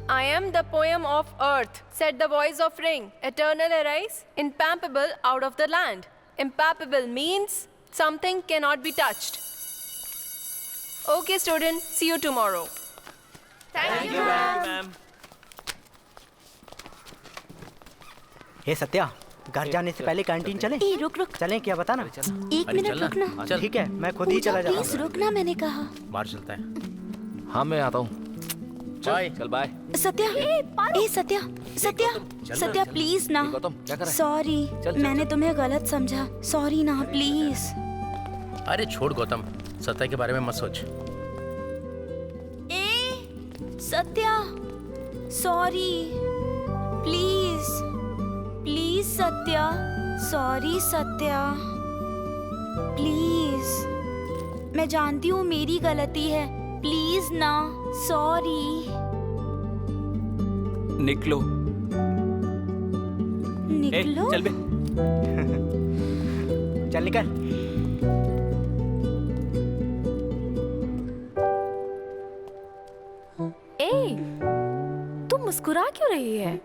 I am the poem of earth, said the voice of ring. Eternal arise, impalpable out of the land. Impalpable means something cannot be touched. Okay, student, see you tomorrow. Thank you, ma'am. हे सत्या, घर जाने से पहले canteen चलें? ए, रुक रुक। चलें क्या बताना? एक मिनट रुकना। ठीक है, मैं खुद ही चला जाता प्लीज रुकना, मैंने कहा। बाहर चलता है। हाँ मैं आता हूँ। बाय। चल बाय। सत्या, ए सत्या, सत्या, सत्या प्लीज ना। गौतम क्या कर रहा है? सॉरी, मैंने तुम्हें गलत समझा। सॉरी ना प्लीज। अरे छोड़ गौतम, सत्या के बारे में मत सोच। ए Satya, sorry, please please Satya, sorry Satya, please. मैं जानती हूँ मेरी गलती है, प्लीज ना, सॉरी। निकलो। निकलो? चल बे। चल निकल। ए, तू मुस्कुरा क्यों रही है?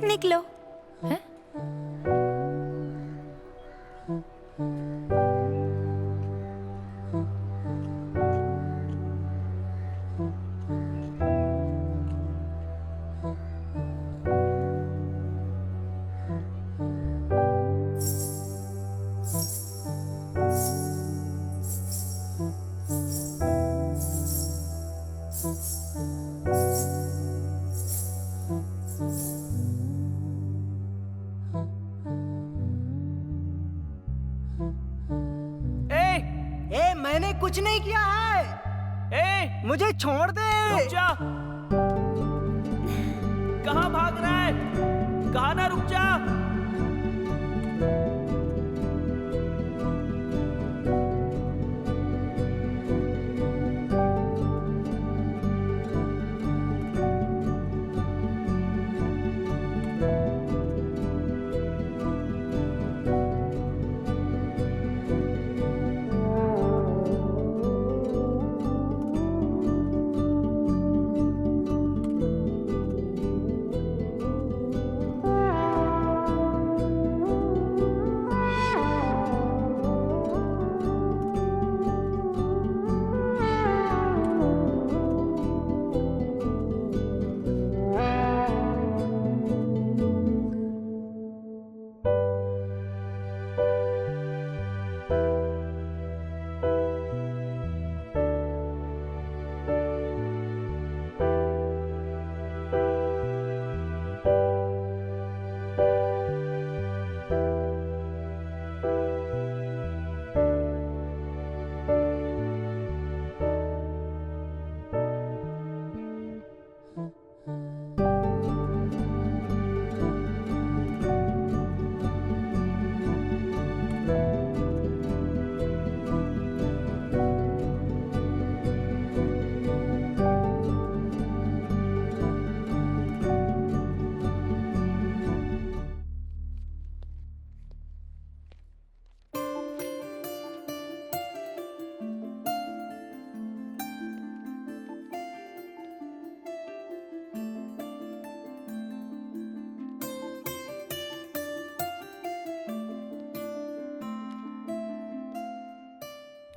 निकलो। हैं? ए, मैंने कुछ नहीं किया है। मुझे छोड़ दे। रुक जा। कहाँ भाग रहा है? कहाँ ना रुक जा।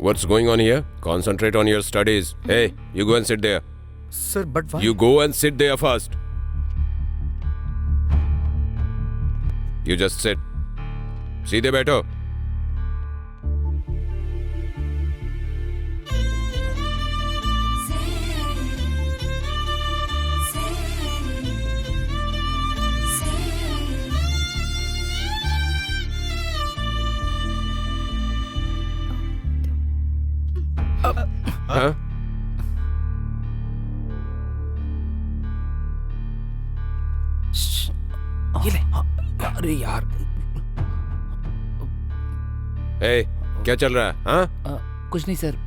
What's going on here? Concentrate on your studies. Hey, you go and sit there. Sir, but why? You go and sit there first. You just sit. सीधे बैठो. हाँ? ये ले। अरे यार। ए, क्या चल रहा है? हाँ? कुछ नहीं sir.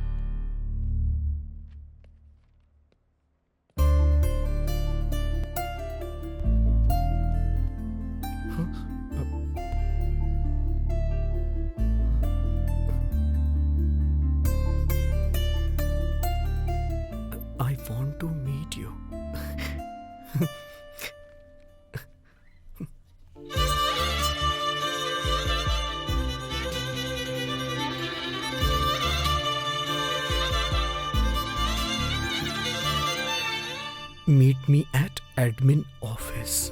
I want to meet you. Meet me at admin office.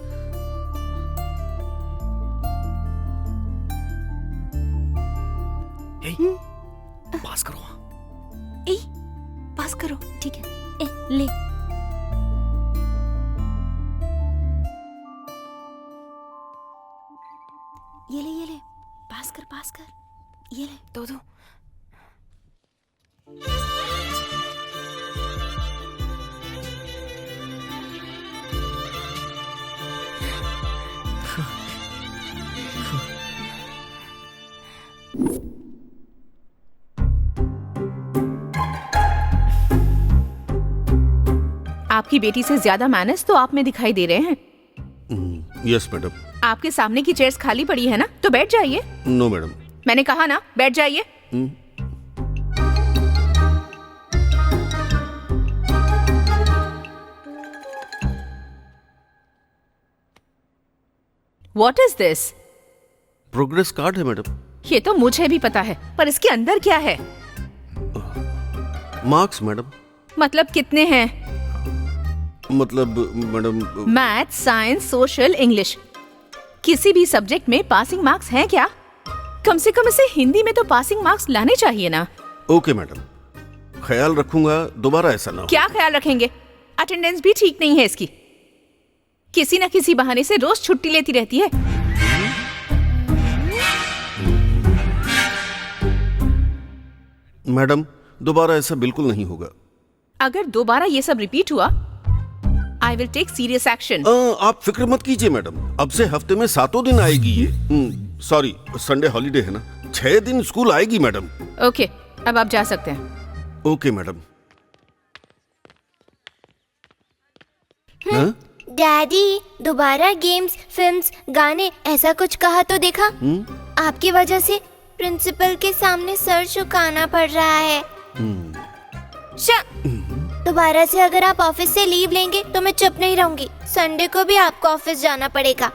Hey, पास करो। ए, पास करो, ठीक है। ए, ले। ये ले, पास कर। ये ले, दो। आपकी बेटी से ज्यादा मैनर्स तो आप में दिखाई दे रहे हैं। Yes madam. आपके सामने की चेयर्स खाली पड़ी है ना, तो बैठ जाइए। No madam. मैंने कहा ना, बैठ जाइए। What is this? Progress card है मैडम। ये तो मुझे भी पता है, पर इसके अंदर क्या है? Marks madam. मतलब कितने हैं? मतलब madam math, science, social, English, किसी भी सब्जेक्ट में पासिंग मार्क्स हैं क्या? कम से कम इसे हिंदी में तो पासिंग मार्क्स लाने चाहिए ना। ओके मैडम, ख्याल रखूंगा, दोबारा ऐसा ना हो। क्या ख्याल रखेंगे? अटेंडेंस भी ठीक नहीं है इसकी, किसी न किसी बहाने से रोज छुट्टी लेती रहती है। मैडम दोबारा ऐसा बिल्कुल नहीं होगा। अगर दोबारा ये सब रिपीट हुआ, I will take serious action. आप फिक्र मत कीजिए मैडम, अब से हफ्ते में 7 दिन आएगी ये। सॉरी, संडे हॉलीडे है ना, 6 दिन स्कूल आएगी मैडम। ओके, अब आप जा सकते हैं। Okay madam. डैडी, दोबारा गेम्स, फिल्म्स, गाने ऐसा कुछ कहा तो देखा? आपकी वजह से प्रिंसिपल के सामने सर झुकाना पड़ रहा है। दोबारा से अगर आप ऑफिस से लीव लेंगे तो मैं चुप नहीं रहूंगी। संडे को भी आपको ऑफिस जाना पड़ेगा।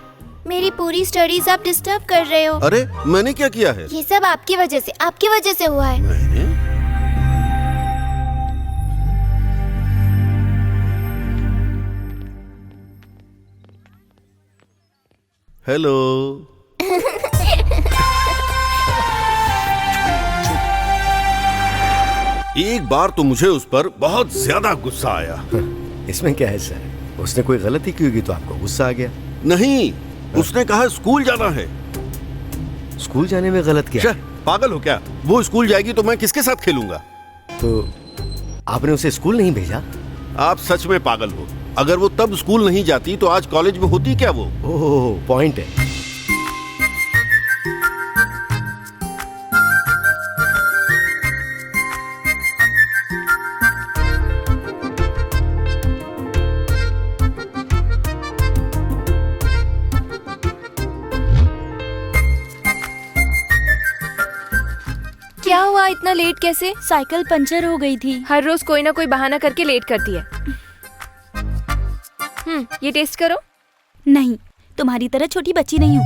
मेरी पूरी स्टडीज आप डिस्टर्ब कर रहे हो। अरे मैंने क्या किया है? ये सब आपकी वजह से हुआ है। हेलो। एक बार तो मुझे उस पर बहुत ज्यादा गुस्सा आया। इसमें क्या है सर? उसने कोई गलती की होगी तो आपको गुस्सा आ गया? नहीं, उसने कहा स्कूल जाना है। स्कूल जाने में गलत क्या? पागल हो क्या? वो स्कूल जाएगी तो मैं किसके साथ खेलूंगा? तो आपने उसे स्कूल नहीं भेजा? आप सच में पागल हो। अगर वो तब स्कूल नहीं जाती तो आज कॉलेज में होती क्या वो? ओह, पॉइंट है। क्या हुआ, इतना लेट कैसे? साइकिल पंचर हो गई थी। हर रोज कोई ना कोई बहाना करके लेट करती है। ये टेस्ट करो। नहीं, तुम्हारी तरह छोटी बच्ची नहीं हूँ।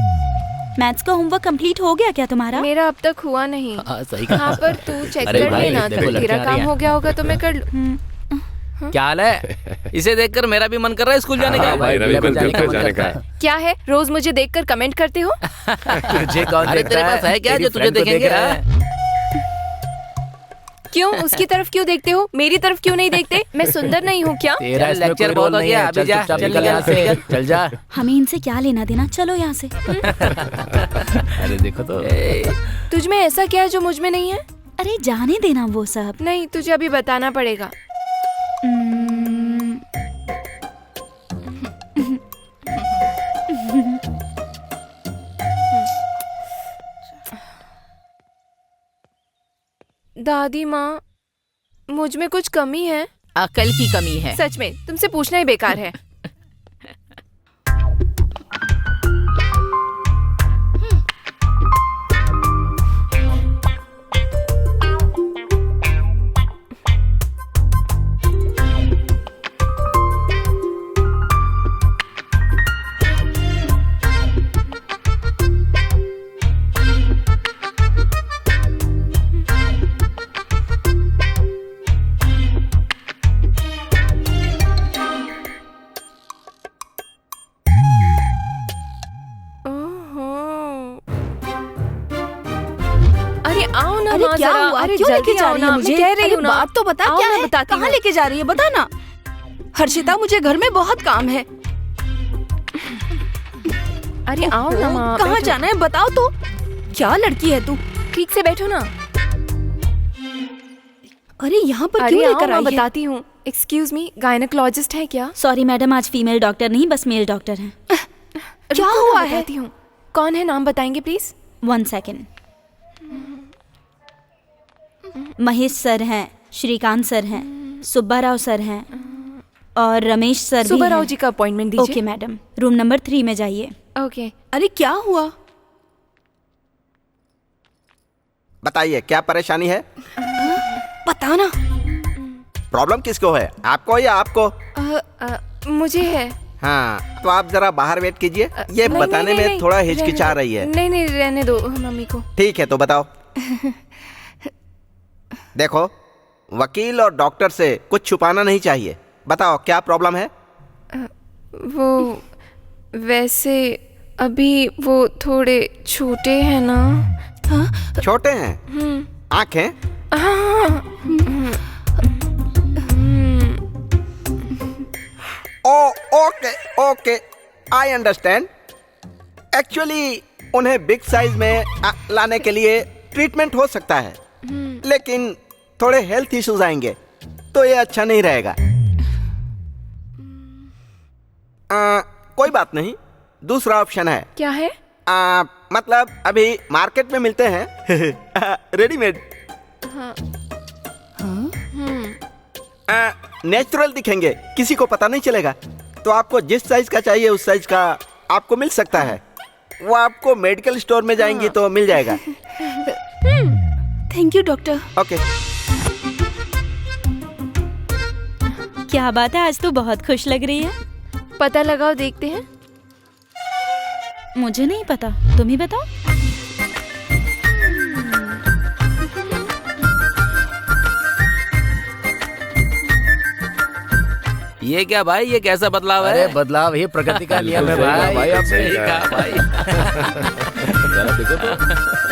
मैथ्स का होमवर्क कंप्लीट हो गया क्या तुम्हारा? मेरा अब तक हुआ नहीं। सही कहा। हाँ, पर तू चेक अरे कर भाई, लेना, देखो, तो तेरा काम हो गया होगा तो मैं कर लूँ। क्या हाल है? इसे देखकर मेरा भी मन कर रहा है स्कूल जाने का। क्या है, रोज मुझे देखकर कमेंट करते हो? तुझे कौन देखता है? तेरे पास है क्या जो तुझे देखेंगे? क्यों, उसकी तरफ क्यों देखते हो, मेरी तरफ क्यों नहीं देखते? मैं सुंदर नहीं हूँ क्या? तेरा लेक्चर बहुत हो गया, अभी जा, चल यहाँ से, चल जा। हमें इनसे क्या लेना देना, चलो यहाँ से। अरे देखो तो, तुझ में ऐसा क्या है जो मुझ में नहीं है? अरे जाने देना वो सब। नहीं, तुझे अभी बताना पड़ेगा। दादी माँ, मुझ में कुछ कमी है। अकल की कमी है। सच में, तुमसे पूछना ही बेकार है। अरे माँ क्या जरा, हुआ? अरे क्यों लेके जल्दी जा आओ रही ना, है मैं मुझे? कह रही अरे हूँ ना। बात तो बता, आओ, क्या मैं है? बताती कहाँ हूँ। लेके जा रही है, बता ना। हर्षिता, मुझे घर में बहुत काम है। अरे आओ ना माँ, कहाँ बैठो। जाना है बताओ तो। क्या लड़की है तू? ठीक से बैठो ना। अरे यहाँ पर अरे क्यों आओ, लेकर मैं आई है? बताती हूँ। एक्सक्यूज मी, गायनेकोलॉजिस्ट है क्या? सॉरी मैडम, आज फीमेल डॉक्टर नहीं, बस मेल डॉक्टर हैं। क्या रुको, हुआ मैं है? बताती हूँ। कौन है, नाम बताएंगे प्लीज? 1 सेकेंड। महेश सर हैं, श्रीकांत सर हैं, सुब्बा राव सर हैं और रमेश सर भी सुब्बा राव हैं। जी का अपॉइंटमेंट दीजिए। ओके मैडम, रूम नंबर 3 में जाइए। ओके। अरे क्या हुआ? बताइए क्या परेशानी है? पता ना। प्रॉब्लम किसको है, आपको या आपको? मुझे है। हाँ, तो आप जरा बाहर वेट कीजिए, ये नहीं, बताने नहीं, में नहीं, थोड़ा रहने हिचकिचा दो। रही है। नहीं नहीं, रहने दो मम्मी को। ठीक है, तो बताओ। देखो, वकील और डॉक्टर से कुछ छुपाना नहीं चाहिए। बताओ क्या प्रॉब्लम है? वो वैसे अभी वो थोड़े छोटे हैं ना। हाँ? छोटे हैं? आंखें? Okay okay, I understand. Actually उन्हें बिग साइज में लाने के लिए ट्रीटमेंट हो सकता है, लेकिन थोड़े हेल्थ इश्यूज आएंगे तो ये अच्छा नहीं रहेगा। कोई बात नहीं, दूसरा ऑप्शन है। क्या है? मतलब अभी मार्केट में मिलते हैं रेडीमेड। नेचुरल दिखेंगे, किसी को पता नहीं चलेगा। तो आपको जिस साइज का चाहिए उस साइज का आपको मिल सकता है। वो आपको मेडिकल स्टोर में जाएंगी तो मिल जाएगा। Thank you doctor. ओके। क्या बात है, आज तो बहुत खुश लग रही है। पता लगाओ, देखते हैं। मुझे नहीं पता, तुम ही बताओ। ये क्या भाई, ये कैसा बदलाव है? अरे बदलाव ही प्रकृति का नियम है भाई। भाई, आपने सही कहा भाई। जरा देखो तो।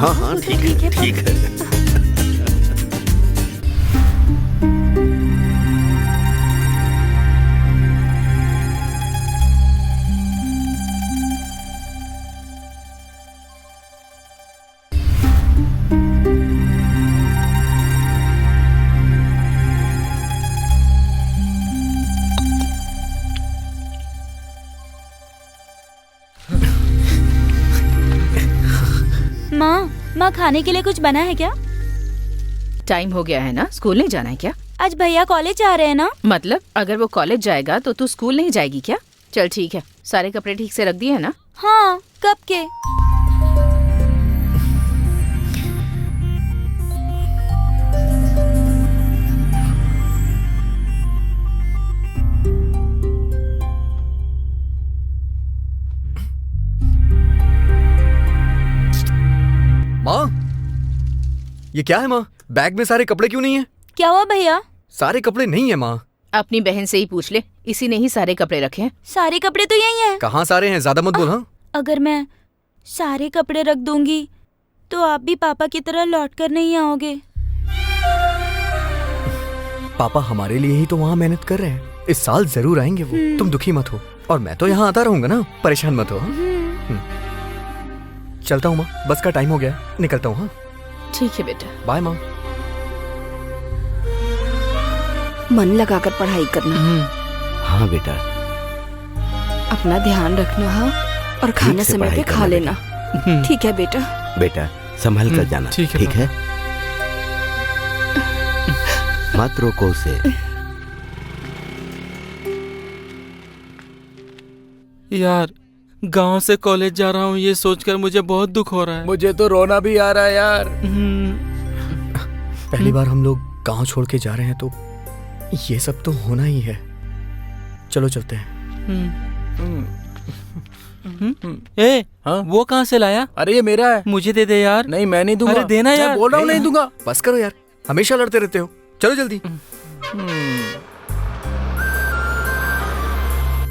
हाँ हाँ ठीक है ठीक है। माँ खाने के लिए कुछ बना है क्या? टाइम हो गया है ना, स्कूल नहीं जाना है क्या? आज भैया कॉलेज आ रहे हैं ना। मतलब अगर वो कॉलेज जाएगा तो तू स्कूल नहीं जाएगी क्या? चल ठीक है, सारे कपड़े ठीक से रख दिए है ना? हाँ, कब के? माँ, ये क्या है माँ? बैग में सारे कपड़े क्यों नहीं है? क्या हुआ भैया? सारे कपड़े नहीं है माँ। अपनी बहन से ही पूछ ले, इसी ने ही सारे कपड़े रखे हैं। सारे कपड़े तो यही हैं। कहाँ सारे हैं? ज्यादा मत बोल। हाँ, अगर मैं सारे कपड़े रख दूंगी तो आप भी पापा की तरह लौट कर नहीं आओगे। पापा हमारे लिए ही तो वहाँ मेहनत कर रहे हैं। इस साल जरूर आएंगे वो, तुम दुखी मत हो। और मैं तो यहाँ आता रहूंगा ना, परेशान मत हो। चलता हूँ माँ, बस का टाइम हो गया, निकलता हूँ। हाँ ठीक है बेटा, बाय माँ। मन लगाकर पढ़ाई करना। हाँ बेटा, अपना ध्यान रखना। हाँ, और खाना से समय पे पढ़ाई खा करना लेना। ठीक है बेटा। बेटा संभल कर जाना, ठीक है। मत रोको उसे। यार गांव से कॉलेज जा रहा हूँ, ये सोचकर मुझे बहुत दुख हो रहा है। मुझे तो रोना भी आ रहा है यार। पहली बार हम लोग गांव छोड़ के जा रहे हैं तो ये सब तो होना ही है। चलो चलते हैं। ए, वो कहाँ से लाया? अरे ये मेरा है। मुझे दे दे यार। नहीं मैं नहीं दूंगा। अरे देना यार। मैं बोल रहा हूँ नहीं दूंगा। बस करो यार, हमेशा लड़ते रहते हो। चलो जल्दी।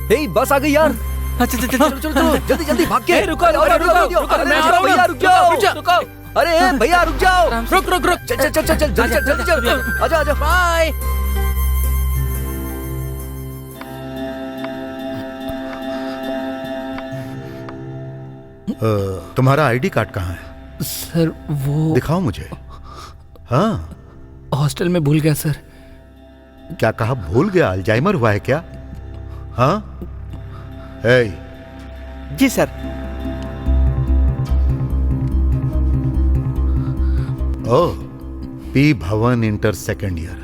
हे बस आ गई यार। चलो चलो जल्दी जल्दी भाग के। रुको, मैं आ रहा हूँ। भैया रुक जाओ। अरे भैया रुक जाओ। रुक। चल जल्दी आजा। बाय। तुम्हारा आईडी कार्ड कहाँ है? सर वो दिखाओ मुझे। हाँ, हॉस्टल में भूल गया सर। क्या कहा भूल गया? अल्जाइमर हुआ है क्या? हाँ जी सर। ओह, पी भवन इंटर सेकेंड ईयर।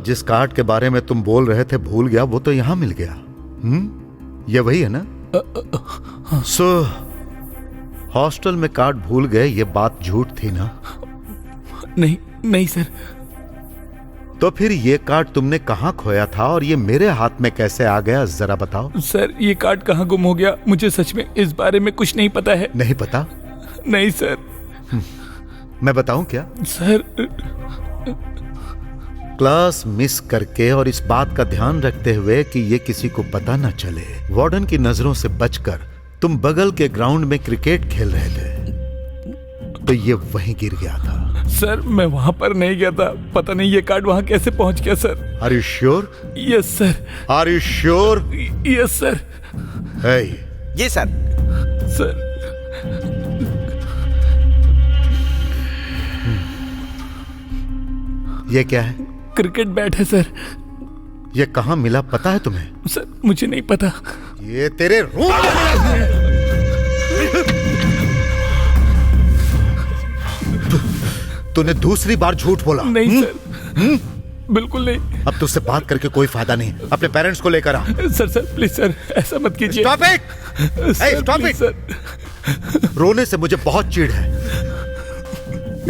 जिस कार्ड के बारे में तुम बोल रहे थे भूल गया, वो तो यहां मिल गया। ये वही है ना? सो हॉस्टल में कार्ड भूल गए, ये बात झूठ थी ना? नहीं सर। तो फिर ये कार्ड तुमने कहां खोया था और ये मेरे हाथ में कैसे आ गया, जरा बताओ। सर ये कार्ड कहाँ गुम हो गया, मुझे सच में इस बारे में कुछ नहीं पता है। नहीं पता? नहीं सर। मैं बताऊं क्या? सर क्लास मिस करके और इस बात का ध्यान रखते हुए कि ये किसी को पता न चले, वार्डन की नजरों से बचकर तुम बगल के ग्राउंड में क्रिकेट खेल रहे थे, तो ये वहीं गिर गया था। सर मैं वहां पर नहीं गया था, पता नहीं ये कार्ड वहां कैसे पहुंच गया sir. Are you sure? Yes sir. Are you sure? Yes sir. जी सर। सर ये क्या है? क्रिकेट बैट है सर। ये कहाँ मिला पता है तुम्हें? सर मुझे नहीं पता। ये तेरे रूम में मिला। तूने दूसरी बार झूठ बोला। नहीं सर, बिल्कुल नहीं। अब तुझसे बात करके कोई फायदा नहीं, अपने पेरेंट्स को लेकर आ। सर प्लीज सर, ऐसा मत कीजिए। Stop it! Stop it! रोने से मुझे बहुत चिढ़ है।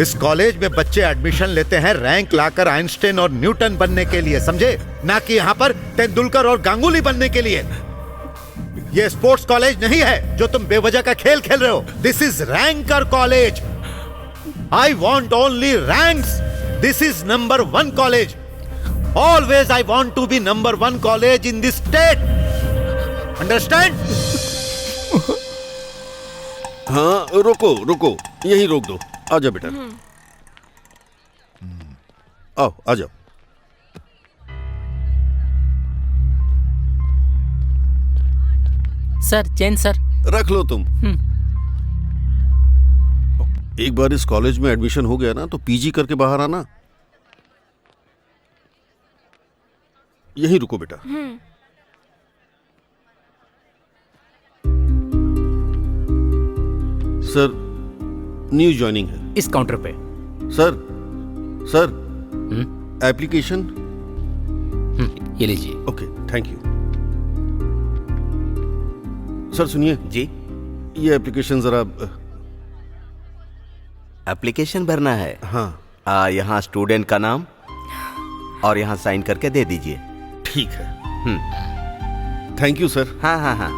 इस कॉलेज में बच्चे एडमिशन लेते हैं रैंक लाकर आइंस्टाइन और न्यूटन बनने के लिए, समझे? ना कि यहाँ पर तेंदुलकर और गांगुली बनने के लिए। ये स्पोर्ट्स कॉलेज नहीं है जो तुम बेवजह का खेल खेल रहे हो। This is ranker college. I want only ranks. This is number 1 college. Always I want to be number 1 college in this state. Understand? हाँ रुको, यही रोक दो। आ जाओ बेटा, आओ आ जाओ। Sir chain sir. रख लो तुम। एक बार इस कॉलेज में एडमिशन हो गया ना तो पीजी करके बाहर आना। यहीं रुको बेटा। सर न्यू ज्वाइनिंग है इस काउंटर पे। Sir application. ये लीजिए। Okay thank you. सर सुनिए जी। ये एप्लीकेशन जरा। एप्लीकेशन भरना है? हाँ। यहाँ स्टूडेंट का नाम और यहाँ साइन करके दे दीजिए। ठीक है। Thank you sir. हाँ।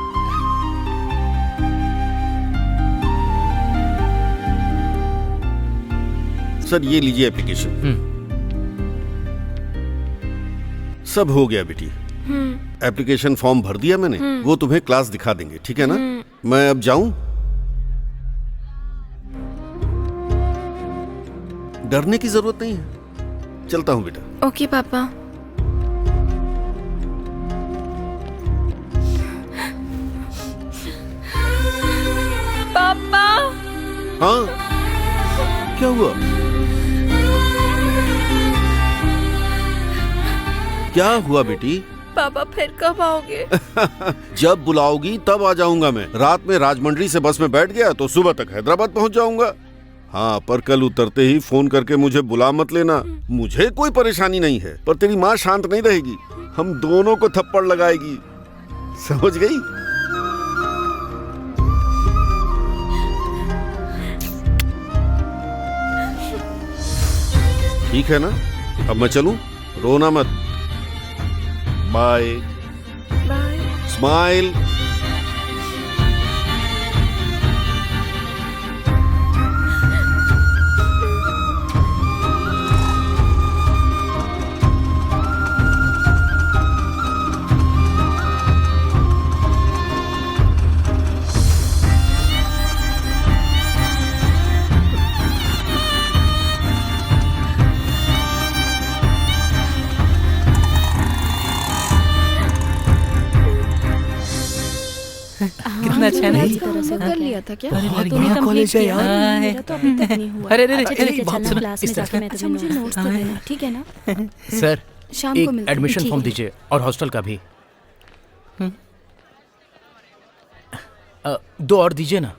सर ये लीजिए एप्लीकेशन। सब हो गया बेटी। एप्लीकेशन फॉर्म भर दिया मैंने, वो तुम्हें क्लास दिखा देंगे, ठीक है ना? मैं अब जाऊं? डरने की जरूरत नहीं है। चलता हूँ बेटा। ओके पापा। पापा। हाँ, क्या हुआ? क्या हुआ बेटी? पापा फिर कब आओगे? जब बुलाओगी तब आ जाऊंगा मैं। रात में राजमंड्री से बस में बैठ गया तो सुबह तक हैदराबाद पहुंच जाऊंगा। हाँ, पर कल उतरते ही फोन करके मुझे बुला मत लेना। मुझे कोई परेशानी नहीं है, पर तेरी माँ शांत नहीं रहेगी, हम दोनों को थप्पड़ लगाएगी, समझ गई? ठीक है ना? अब मैं चलूं? रोना मत। बाय। बाय। स्माइल। कितना अच्छा है ना? कर लिया था क्या? अरे बढ़िया कॉलेज है यार। मेरा तो अभी तक नहीं हुआ। अरे क्लास में जाके मैं अच्छा मुझे नोट्स तो देना, ठीक है ना? सर शाम को एक मिलते हैं। एडमिशन ठीक फॉर्म है। दीजिए और हॉस्टल का भी। 2 और दीजिए ना।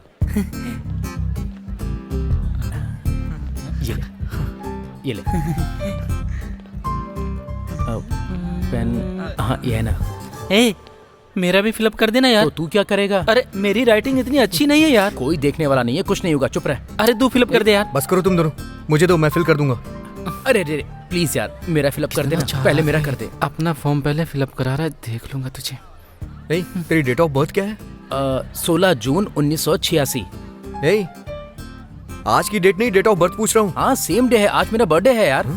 ये ले पेन। हाँ ये है ना। ए, मेरा भी फिलअप कर देना यार। तो तू क्या करेगा? अरे मेरी राइटिंग इतनी अच्छी नहीं है यार। कोई देखने वाला नहीं है, कुछ नहीं होगा, चुप रह। अरे तू फिलअप कर दे यार। बस करो तुम दोनों, मुझे दो, मैं फिल कर दूंगा। अरे रे प्लीज यार, मेरा फिलअप कर देना। पहले मेरा कर दे। अपना फॉर्म पहले फिलअप करा रहा है, देख लूंगा तुझे। ए, तेरी डेट ऑफ बर्थ क्या है? 16 जून 1986। ए, आज की डेट नहीं, डेट ऑफ बर्थ पूछ रहा हूँ। हाँ सेम डे है, आज मेरा बर्थडे है यार।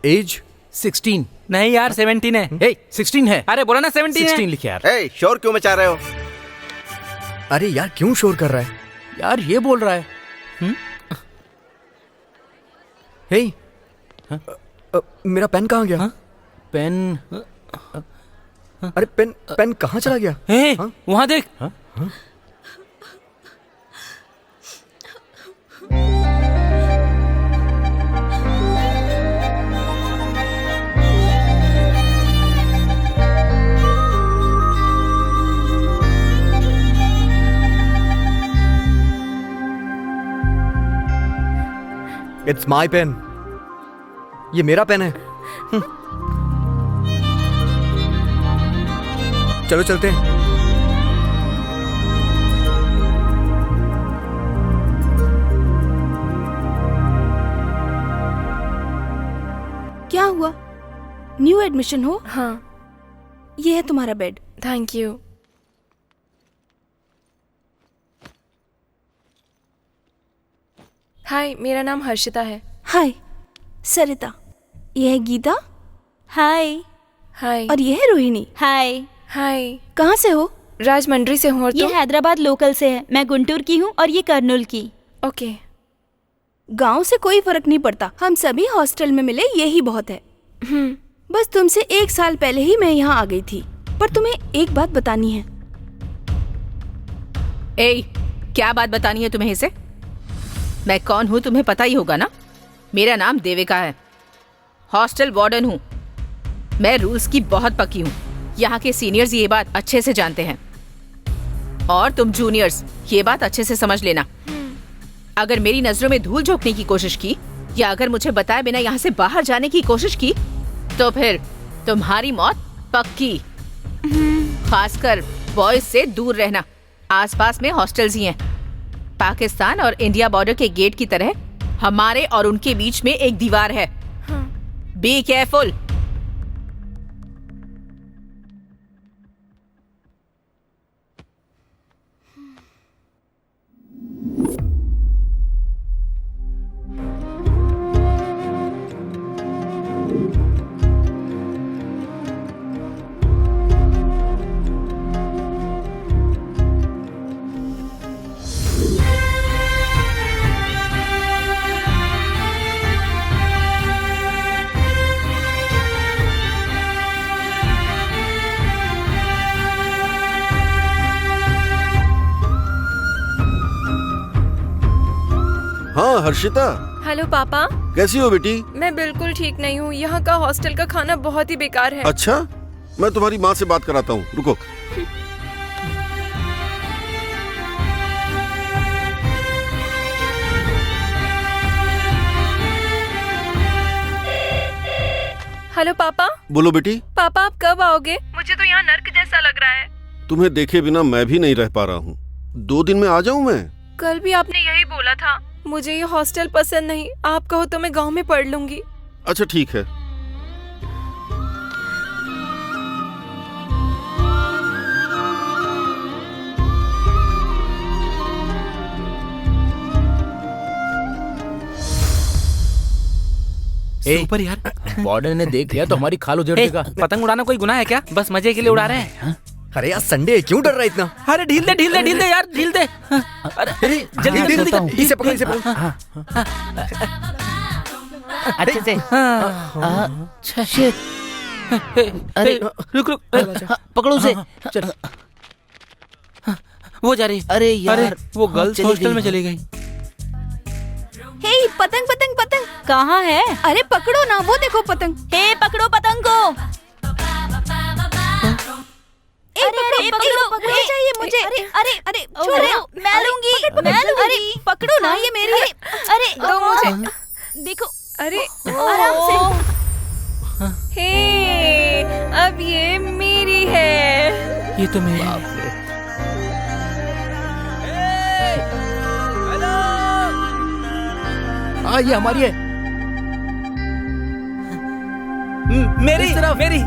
एज 16। नहीं यार 17 है। 16 है। अरे बोला ना 17 है। 16 लिखे यार। ए, शोर क्यों मचा रहे हो? अरे यार क्यों शोर कर रहा है? यार ये बोल रहा है। हे, मेरा पेन कहाँ गया? पेन? अरे पेन कहाँ चला गया? वहाँ देख। इट्स माई पेन, ये मेरा पेन है। चलो चलते हैं। क्या हुआ? न्यू एडमिशन हो? हाँ। ये है तुम्हारा बेड। Thank you. हाय, मेरा नाम हर्षिता है। हाय सरिता। ये है गीता। हाय। हाय। और ये है रोहिणी। हाय। हाय। कहाँ से हो? राजमंड्री से हूँ। और ये तुम? हैदराबाद लोकल से है। मैं गुंटूर की हूँ और ये कर्नूल की। ओके। गांव से कोई फर्क नहीं पड़ता, हम सभी हॉस्टल में मिले, यही बहुत है। बस तुमसे 1 साल पहले ही मैं यहाँ आ गई थी, पर तुम्हें एक बात बतानी है। ए, क्या बात बतानी है तुम्हें इसे? मैं कौन हूँ तुम्हें पता ही होगा ना। मेरा नाम देविका है, हॉस्टल वार्डन हूँ। मैं रूल्स की बहुत पक्की हूँ, यहाँ के सीनियर्स ये बात अच्छे से जानते हैं, और तुम जूनियर्स ये बात अच्छे से समझ लेना। अगर मेरी नजरों में धूल झोंकने की कोशिश की या अगर मुझे बताए बिना यहाँ से बाहर जाने की कोशिश की तो फिर तुम्हारी मौत पक्की। खासकर बॉयज से दूर रहना। आसपास में हॉस्टल्स ही हैं। पाकिस्तान और इंडिया बॉर्डर के गेट की तरह हमारे और उनके बीच में एक दीवार है। Be careful. हाँ हर्षिता, हेलो पापा। कैसी हो बेटी? मैं बिल्कुल ठीक नहीं हूँ। यहाँ का हॉस्टल का खाना बहुत ही बेकार है। अच्छा, मैं तुम्हारी माँ से बात कराता हूँ, रुको। हेलो पापा। बोलो बेटी। पापा आप कब आओगे? मुझे तो यहाँ नर्क जैसा लग रहा है। तुम्हें देखे बिना मैं भी नहीं रह पा रहा हूँ। 2 दिन में आ जाऊँ मैं? कल भी आपने यही बोला था। मुझे ये हॉस्टल पसंद नहीं। आप कहो तो मैं गांव में पढ़ लूंगी। अच्छा ठीक है। सुपर यार, वार्डन ने देख लिया तो हमारी खाल उधेड़ देगा। पतंग उड़ाना कोई गुनाह है क्या? बस मजे के लिए उड़ा रहे हैं। अरे यार संडे, क्यों डर रहा है इतना? अरे ढील दे यार, ढील दे। अरे जल्दी इसे पकड़, इसे पकड़। अच्छे से। अच्छा शिट। अरे रुक पकड़ो उसे। वो जा रही। अरे यार वो गर्ल्स हॉस्टल में चली गई। हे पतंग पतंग पतंग कहाँ है? अरे पकड़ो ना, वो देखो पतंग। हे पकड़ो पतंग को। अरे पकड़ो चाहिए मुझे। अरे छोड़ो, मैं लूंगी। अरे पकड़ो ना, ये मेरी है। अरे दो मुझे। देखो। अरे आराम से। हे अब ये मेरी है। ये तो मेरी है। हाँ ये हमारी है। मेरी मेरी।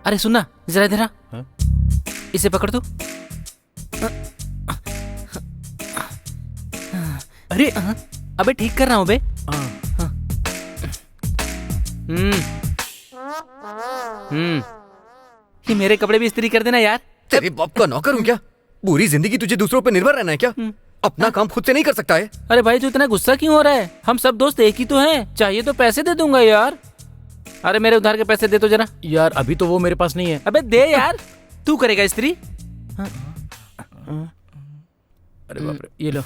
अरे सुनना जरा इधर। इसे पकड़ तू। अरे अबे ठीक कर रहा हूँ बे। ये मेरे कपड़े भी इस्त्री कर देना यार। तेरे बाप का नौकर हूँ क्या? पूरी जिंदगी तुझे दूसरों पर निर्भर रहना है क्या? अपना काम खुद से नहीं कर सकता है? अरे भाई तू इतना गुस्सा क्यों हो रहा है? हम सब दोस्त एक ही तो हैं। चाहिए तो पैसे दे दूंगा यार। अरे मेरे उधार के पैसे दे तो जरा। यार अभी तो वो मेरे पास नहीं है। अबे दे यार। तू करेगा इस्त्री? अरे बाप रे, ये लो।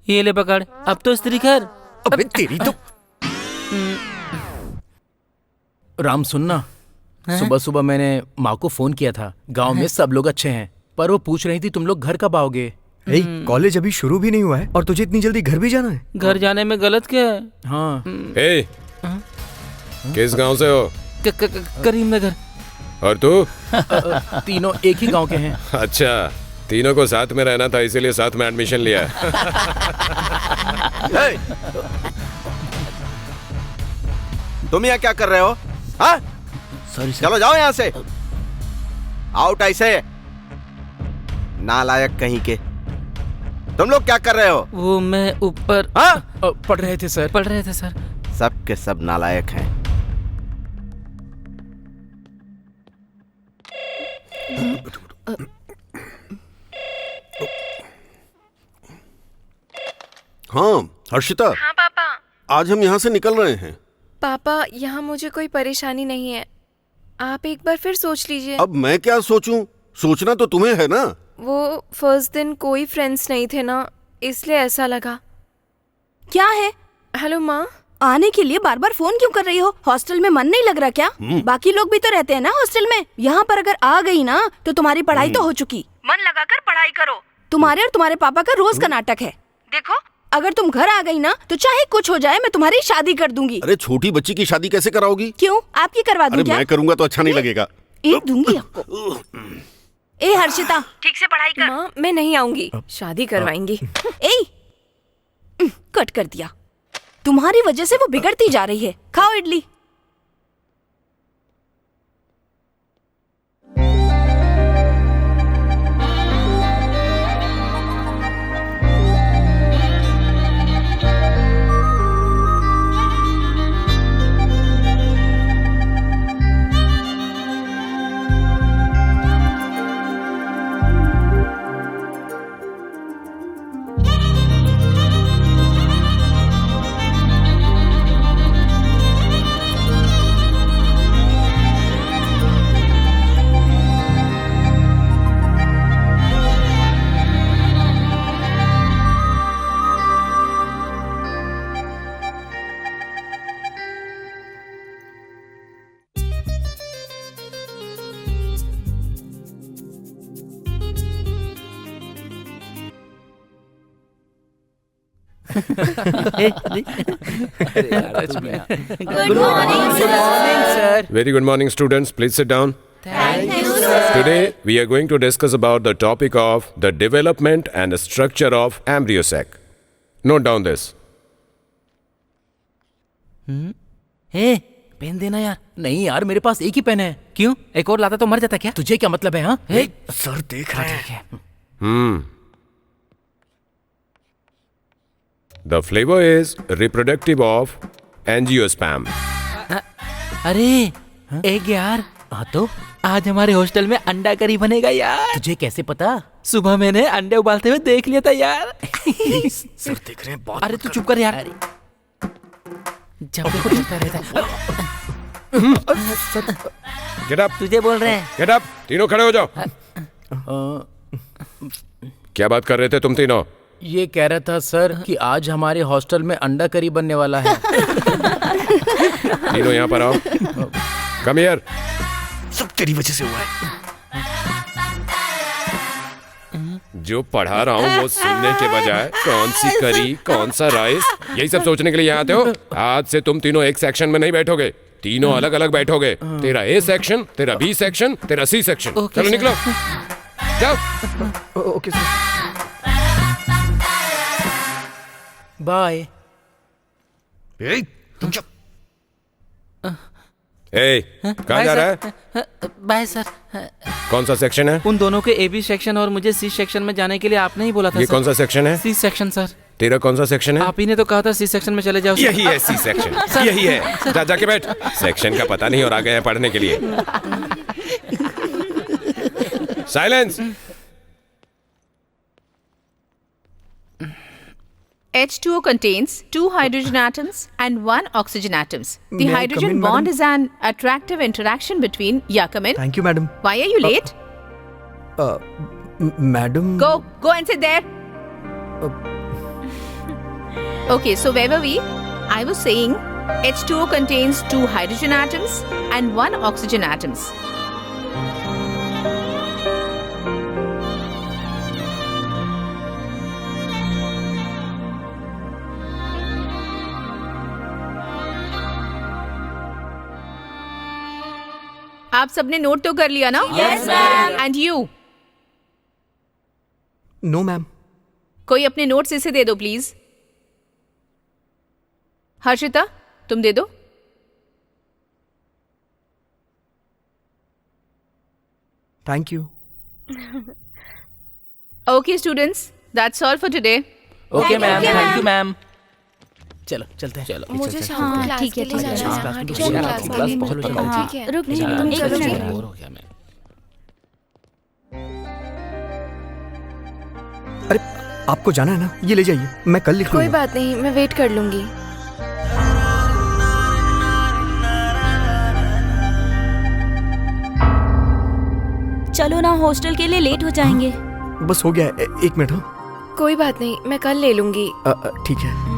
ये ले पकड़, अब तो इस्त्री कर। अबे तेरी तो। राम सुनना, सुबह सुबह मैंने माँ को फोन किया था। गांव में सब लोग अच्छे हैं, पर वो पूछ रही थी तुम लोग घर कब आओगे। कॉलेज अभी शुरू भी नहीं हुआ है और तुझे इतनी जल्दी घर भी जाना है? घर जाने में गलत क्या है? हाँ। किस गांव से हो? करीमनगर। और तू? तीनों एक ही गांव के हैं। अच्छा, तीनों को साथ में रहना था इसीलिए साथ में एडमिशन लिया। तुम यहाँ क्या कर रहे हो? हाँ? सॉरी चलो जाओ यहाँ से। आउट ऐसे। नालायक कहीं के। तुम लोग क्या कर रहे हो? वो मैं ऊपर। हाँ? पढ़ रहे थे सर। पढ़ रहे थे सर। सब के सब नालायक हैं। हाँ हर्षिता। हाँ पापा। आज हम यहाँ से निकल रहे हैं। पापा यहाँ मुझे कोई परेशानी नहीं है। आप एक बार फिर सोच लीजिए। अब मैं क्या सोचूं? सोचना तो तुम्हें है ना। वो फर्स्ट दिन कोई फ्रेंड्स नहीं थे ना, इसलिए ऐसा लगा। क्या है? हेलो माँ। आने के लिए बार बार फोन क्यों कर रही हो? हॉस्टल में मन नहीं लग रहा क्या? बाकी लोग भी तो रहते हैं ना हॉस्टल में। यहाँ पर अगर आ गई ना तो तुम्हारी पढ़ाई तो हो चुकी। मन लगाकर पढ़ाई करो। तुम्हारे और तुम्हारे पापा का रोज का नाटक है। देखो अगर तुम घर आ गई ना तो चाहे कुछ हो जाए मैं तुम्हारी शादी कर दूंगी। अरे छोटी बच्ची की शादी कैसे कराओगी? क्यों? आपकी करवा दूं क्या? मैं करूंगा तो अच्छा नहीं लगेगा। एक दूंगी आपको। ए हर्षिता ठीक से पढ़ाई कर। माँ मैं नहीं आऊंगी, शादी करवाएंगी। ए कट कर दिया। तुम्हारी वजह से वो बिगड़ती जा रही है। खाओ idli. Good morning, sir. Very good morning, students. Please sit down. Thank you, sir. Today, we are going to discuss about the topic of the development and structure of embryo sac. Note down this. Hey pen देना यार। नहीं यार, मेरे पास एक ही pen है। क्यों? एक और लाता तो मर जाता क्या? तुझे क्या मतलब है? हाँ, सर देख रहे हैं। The flavor is reproductive of angiosperm. अरे एक यार, हाँ तो आज हमारे हॉस्टल में अंडा करी बनेगा यार। तुझे कैसे पता? सुबह मैंने अंडे उबालते हुए देख लिया था यार। सर देख रहे हैं, बात अरे तू चुप कर यार। जब देखो चलता रहता है। Get up. तुझे बोल रहे हैं। Get up. तीनों खड़े हो जाओ। क्या बात कर रहे थे तुम तीनों? ये कह रहा था सर कि आज हमारे हॉस्टल में अंडा करी बनने वाला है। तीनों यहाँ पर आओ। Come here. सब तेरी वजह से हुआ है। जो पढ़ा रहा हूँ वो सुनने के बजाय कौन सी करी, कौन सा राइस, यही सब सोचने के लिए यहाँ आते हो। आज से तुम तीनों एक सेक्शन में नहीं बैठोगे, तीनों अलग अलग बैठोगे। तेरा ए सेक्शन, तेरा बी सेक्शन, तेरा सी सेक्शन। चलो निकलो, जाओ। Okay sir. बाय। तुम चुप। कहाँ जा रहा है? Bye sir. कौन सा सेक्शन है? उन दोनों के ए बी सेक्शन और मुझे सी सेक्शन में जाने के लिए आपने ही बोला था। ये कौन सा सेक्शन है? C section sir. तेरा कौन सा सेक्शन है? आप ही ने तो कहा था सी सेक्शन में चले जाओ। यही है सी सेक्शन, यही है। जा जाके बैठ। सेक्शन का पता नहीं और आ गए हैं पढ़ने के लिए। Silence. H2O contains 2 hydrogen atoms and 1 oxygen atoms. The May I come hydrogen in, bond madam? is an attractive interaction between. Yeah, come in. Thank you madam. Why are you late? Madam. Go and sit there. Okay, so where were we? I was saying H2O contains 2 hydrogen atoms and 1 oxygen atoms. आप सबने note तो कर लिया ना? Yes, ma'am. And you? No ma'am. कोई अपने notes इसे दे दो प्लीज। हर्षिता, तुम दे दो। Thank you. Okay, students, that's all for today. Okay ma'am, thank you ma'am. चलो चलते हैं। चलो मुझे हाँ, ठीक है, ठीक है। रुक तुम चलो। बोर हो गया मैं। अरे आपको जाना है ना, ये ले जाइए, मैं कल लिख कोई लूंगा। बात नहीं, मैं वेट कर लूंगी। चलो ना, हॉस्टल के लिए लेट हो जाएंगे। बस हो गया है, एक मिनट। हाँ कोई बात नहीं, मैं कल ले लूंगी। ठीक है।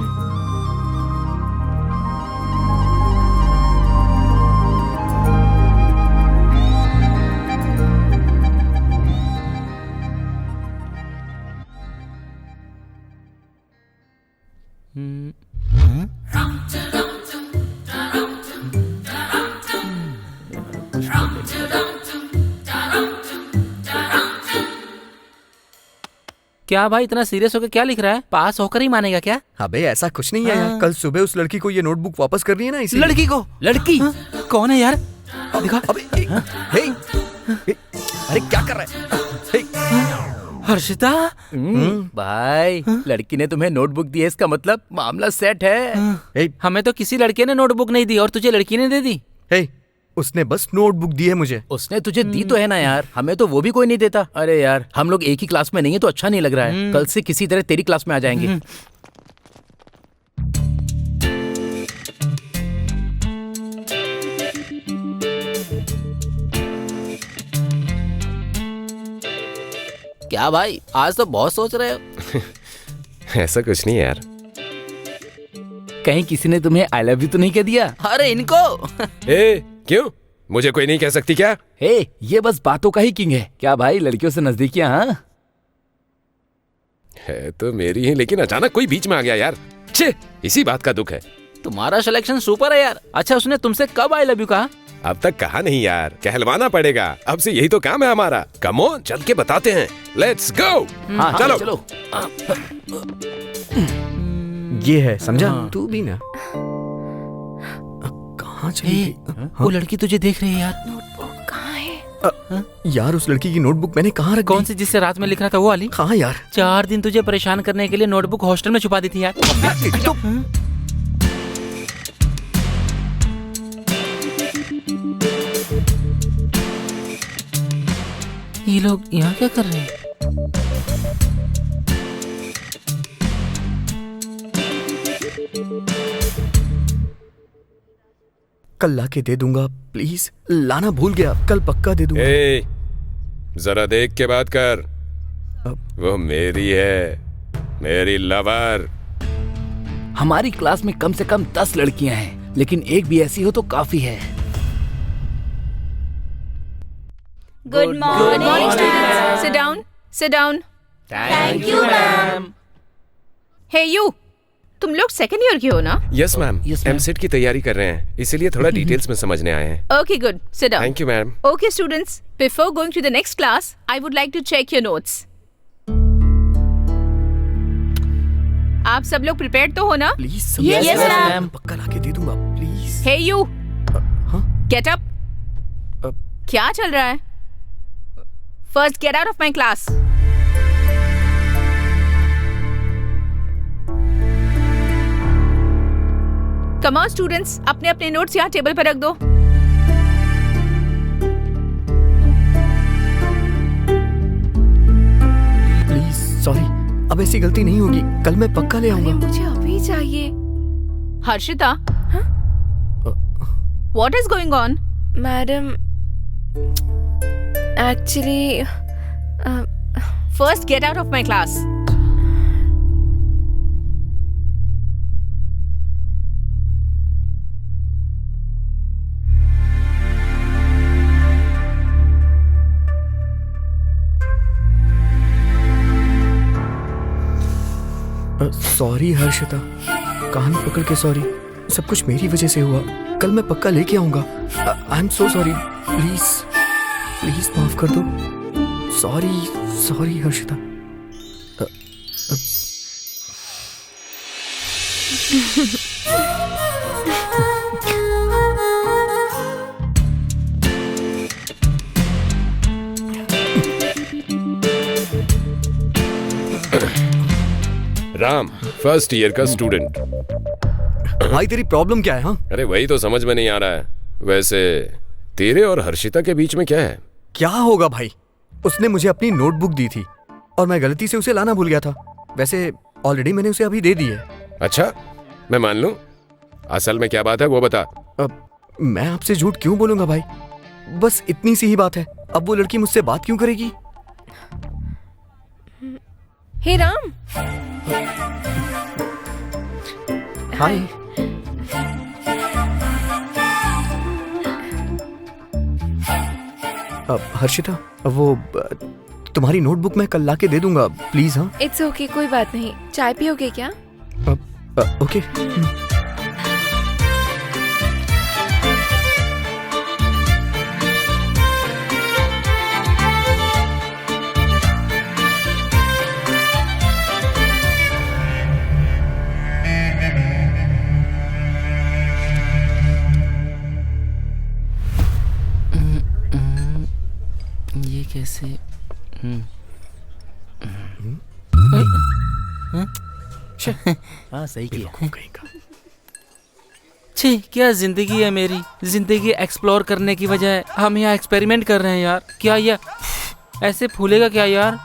क्या भाई इतना सीरियस होकर क्या लिख रहा है? पास होकर ही मानेगा क्या? अबे ऐसा कुछ नहीं है यार। कल सुबह उस लड़की को ये नोटबुक वापस करनी है ना, इसी लड़की को? लड़की कौन है यार? दिखा। अरे क्या कर रहा है? हर्षिता। भाई, लड़की ने तुम्हें नोटबुक दी है, इसका मतलब मामला सेट है। हमें तो किसी लड़के ने नोटबुक नहीं दी और तुझे लड़की ने दे दी। उसने बस नोटबुक दी है मुझे। उसने तुझे दी तो है ना यार, हमें तो वो भी कोई नहीं देता। अरे यार, हम लोग एक ही क्लास में नहीं है तो अच्छा नहीं लग रहा है। कल से किसी तरह तेरी क्लास में आ जाएंगे। क्या भाई, आज तो बहुत सोच रहे हो। ऐसा कुछ नहीं यार। कहीं किसी ने तुम्हें आई लव यू तो नहीं कह दिया? अरे इनको। क्यों? मुझे कोई नहीं कह सकती क्या? ये बस बातों का ही किंग है क्या भाई? लड़कियों से नजदीकियां। हाँ है तो मेरी ही, लेकिन अचानक कोई बीच में आ गया यार। छे, इसी बात का दुख है। तुम्हारा सिलेक्शन सुपर है यार। अच्छा, उसने तुमसे कब आई लव यू कहा? अब तक कहा नहीं यार, कहलवाना पड़ेगा। अब से यही तो काम है हमारा। कम ऑन, चल के बताते हैं। Let's go. हाँ, चलो चलो। ये है, समझा? तू भी ना। कहाँ चली? वो लड़की तुझे देख रही है यार। नोटबुक कहाँ है? यार उस लड़की की नोटबुक मैंने कहाँ रखी? कौन सी जिससे रात में लिख रहा था वो वाली? कहाँ यार? 4 दिन तुझे परेशान करने के लिए नोटबुक हॉस्टल में छुपा दी थी यार। ये लोग यहाँ क्या कर रहे हैं? कल ला के दे दूंगा, प्लीज। लाना भूल गया, कल पक्का दे दूंगा। जरा देख के बात कर। वो मेरी है, मेरी लवर। हमारी क्लास में कम से कम 10 लड़कियां हैं, लेकिन एक भी ऐसी हो तो काफी है। Good morning students. Sit down, sit down. Thank you ma'am. Hey you, तुम लोग सेकंड ईयर के हो ना? यस मैम, एमसेट की तैयारी कर रहे हैं, इसीलिए थोड़ा डिटेल्स में समझने आए हैं। Okay good, sit down. Thank you ma'am. Okay students, before going to the next class, I would like to check your notes. आप सब लोग प्रिपेयर्ड तो हो ना? Please Yes, ma'am. पक्का ला के दे दूंगा, please. Hey you, get up. अ- क्या चल रहा है? First get out of my class. Come on students, अपने अपने नोट्स यहाँ टेबल पर रख दो। प्लीज, सॉरी, अब ऐसी गलती नहीं होगी। कल मैं पक्का ले आऊंगा। मुझे अभी चाहिए। Harshita, what is going on? Madam, actually first get out of my class. Sorry Harshita, कान पकड़ के सॉरी। सब कुछ मेरी वजह से हुआ। कल मैं पक्का लेके आऊंगा। I am so sorry. Please please माफ कर दो। Sorry sorry Harshita. Ram, first year का स्टूडेंट। भाई तेरी प्रॉब्लम क्या है? हाँ, अरे वही तो समझ में नहीं आ रहा है। वैसे तेरे और हर्षिता के बीच में क्या है? क्या होगा भाई? उसने मुझे अपनी नोटबुक दी थी और मैं गलती से उसे लाना भूल गया था। वैसे ऑलरेडी मैंने उसे अभी दे दी है। अच्छा, मैं मान लूं। असल में क्या बात है वो बता। मैं आपसे झूठ क्यों बोलूंगा भाई? बस इतनी सी ही बात है। अब वो लड़की मुझसे बात क्यों करेगी? हे राम। हाय। हर्षिता, वो तुम्हारी नोटबुक मैं कल ला के दे दूंगा, प्लीज। हाँ, इट्स ओके, कोई बात नहीं। चाय पियोगे क्या? ओके। ये कैसे? हाँ, सही किया। छी, क्या जिंदगी है मेरी। जिंदगी एक्सप्लोर करने की बजाय हम यहाँ एक्सपेरिमेंट कर रहे हैं यार। क्या ये ऐसे फूलेगा क्या यार?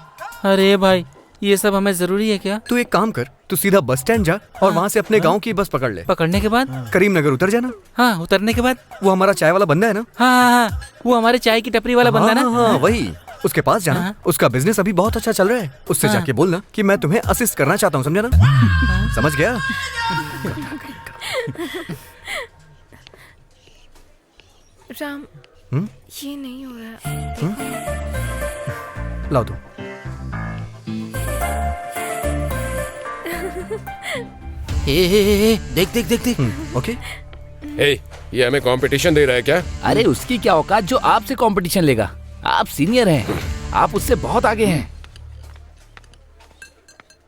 अरे भाई, ये सब हमें जरूरी है क्या? तू एक काम कर, तू सीधा बस स्टैंड जा और वहाँ से अपने गांव की बस पकड़ ले। पकड़ने के बाद? करीमनगर उतर जाना। हाँ, उतरने के बाद? वो हमारा चाय वाला बंदा है ना? हाँ, वो हमारे चाय की टपरी वाला बंदा ना? हाँ, वही। उसके पास जाना। उसका बिजनेस अभी बहुत अच्छा चल रहा है। उससे जाके बोलना कि मैं तुम्हें असिस्ट करना चाहता हूँ, समझा ना? समझ गया? राम, ये नहीं हो रहा। लाओ दो। देख देख देख देख। ओके। ये हमें कंपटीशन दे रहा है क्या? अरे उसकी क्या औकात जो आपसे कंपटीशन लेगा। आप सीनियर हैं, आप उससे बहुत आगे हैं।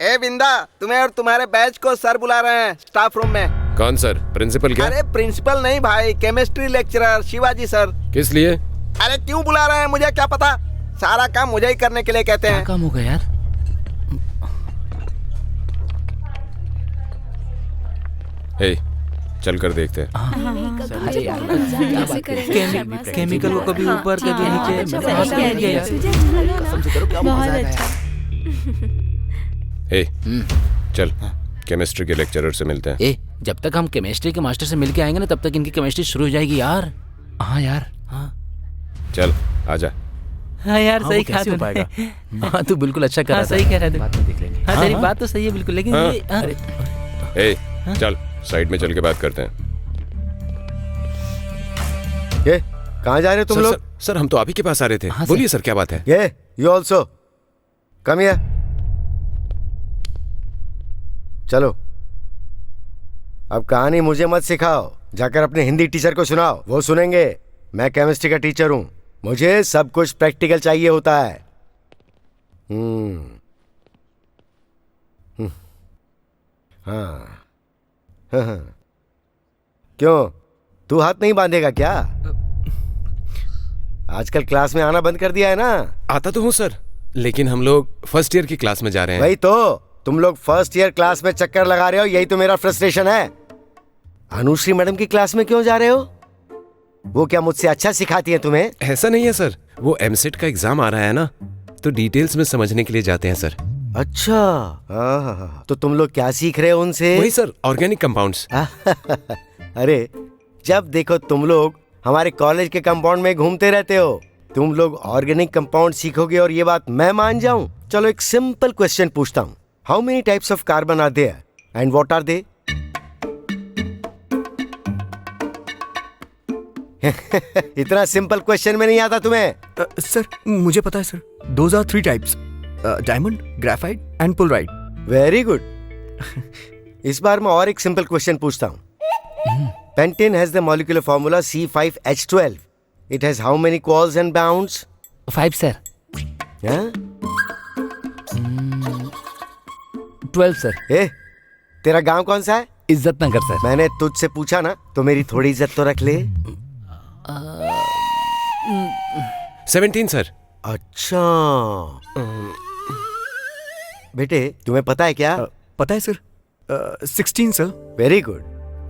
ए बिंदा, तुम्हें और तुम्हारे बैच को सर बुला रहे हैं स्टाफ रूम में। कौन सर? प्रिंसिपल क्या? अरे प्रिंसिपल नहीं भाई, केमिस्ट्री लेक्चरर शिवाजी सर। किस लिए? अरे क्यों बुला रहे हैं मुझे क्या पता, सारा काम मुझे ही करने के लिए कहते हैं। काम होगा यार। चल कर देखते हैं। केमिकल को कभी ऊपर कभी नीचे। बहुत अच्छा। चल केमिस्ट्री के लेक्चरर से मिलते हैं। जब तक हम केमिस्ट्री के मास्टर से मिलके आएंगे ना तब तक इनकी केमिस्ट्री शुरू हो जाएगी यार। हाँ यार। हाँ चल आजा। हाँ यार सही कहा तूने। पाएगा। हाँ तू बिल्कुल अच्छा कर रहा था। सही कह रहा है। बात में देख लेंगे। हाँ तेरी बात तो सही है बिल्कुल, लेकिन ये चल साइड में चल के बात करते हैं। ये कहाँ जा रहे हो तुम लोग? सर हम तो आप ही के पास आ रहे थे। बोलिए सर क्या बात है? ये यू ऑल्सो कम हियर। चलो अब कहानी मुझे मत सिखाओ, जाकर अपने हिंदी टीचर को सुनाओ, वो सुनेंगे। मैं केमिस्ट्री का टीचर हूं, मुझे सब कुछ प्रैक्टिकल चाहिए होता है। हाँ क्यों तू हाथ नहीं बांधेगा क्या? आजकल क्लास में आना बंद कर दिया है ना? आता तो हूँ सर, लेकिन हम लोग फर्स्ट ईयर की क्लास में जा रहे हैं। वही तो, तुम लोग फर्स्ट ईयर क्लास में चक्कर लगा रहे हो, यही तो मेरा फ्रस्ट्रेशन है। अनुश्री मैडम की क्लास में क्यों जा रहे हो? वो क्या मुझसे अच्छा सिखाती है तुम्हें? ऐसा नहीं है सर, वो एमसेट का एग्जाम आ रहा है ना, तो डिटेल्स में समझने के लिए जाते हैं सर। अच्छा तो तुम लोग क्या सीख रहे हो उनसे? वही सर, ऑर्गेनिक कंपाउंड्स। अरे जब देखो तुम लोग हमारे कॉलेज के कंपाउंड में घूमते रहते हो। तुम लोग ऑर्गेनिक कंपाउंड सीखोगे और ये बात मैं मान जाऊं? चलो एक सिंपल क्वेश्चन पूछता हूँ। How many types of carbon are there and what are they? इतना सिंपल क्वेश्चन में नहीं आता तुम्हें? सर मुझे पता है sir. Those are 3 types, diamond, graphite and polarite. Very good. इस बार मैं और एक सिंपल क्वेश्चन पूछता हूँ। Pentane has the molecular formula C5H12. It has how many coils and bonds? 5 sir. 12 sir. तेरा गांव कौन सा है? इज्जत नगर सर। मैंने तुझसे पूछा ना, तो मेरी थोड़ी इज्जत तो रख ले। 17 सर। अच्छा बेटे तुम्हें पता है क्या? पता है sir. 16 sir. Very good.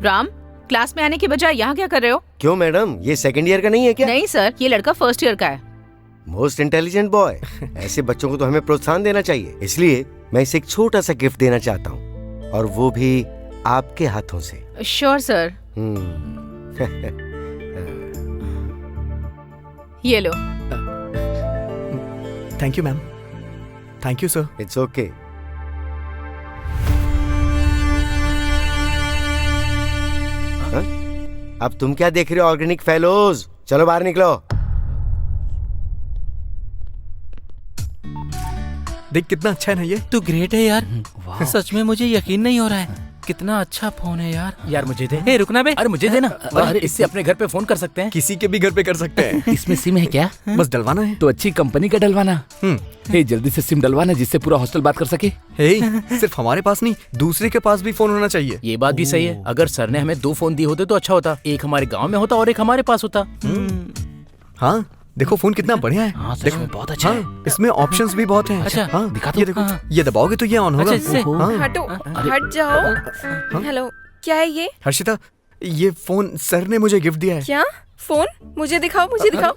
Ram, class में आने के बजाय यहाँ क्या कर रहे हो? क्यों मैडम, ये सेकंड ईयर का नहीं है क्या? नहीं सर, ये लड़का फर्स्ट ईयर का है। Most intelligent boy. ऐसे बच्चों को तो हमें प्रोत्साहन देना चाहिए, इसलिए मैं इसे एक छोटा सा गिफ्ट देना चाहता हूँ, और वो भी आपके हाथों से। Sure sir. ये लो। Thank you ma'am. Thank you sir. It's okay. अब तुम क्या देख रहे हो ऑर्गेनिक फेलोज? चलो बाहर निकलो। देख कितना अच्छा है ना ये। तू ग्रेट है यार। सच में मुझे यकीन नहीं हो रहा है, कितना अच्छा फोन है यार। यार मुझे दे। रुकना बे। अरे मुझे देना। अरे इससे अपने घर पे फोन कर सकते हैं। किसी के भी घर पे कर सकते हैं। इसमें सिम है क्या? बस डलवाना है। तो अच्छी कंपनी का डलवाना। जल्दी से सिम डलवाना जिससे पूरा हॉस्टल बात कर सके। सिर्फ हमारे पास नहीं, दूसरे के पास भी फोन होना चाहिए। ये बात भी सही है। अगर सर ने हमें 2 फोन दिए होते तो अच्छा होता। एक हमारे गाँव में होता और एक हमारे पास होता। हाँ देखो फोन कितना बढ़िया है। हाँ, देखो बहुत अच्छा है। इसमें ऑप्शंस भी बहुत हैं। अच्छा हाँ दिखा दो। ये देखो, ये दबाओगे तो ये ऑन होगा। हटो, हट जाओ। हेलो, क्या है ये? हर्षिता, ये फोन सर ने मुझे गिफ्ट दिया है। क्या फोन? मुझे दिखाओ, मुझे दिखाओ।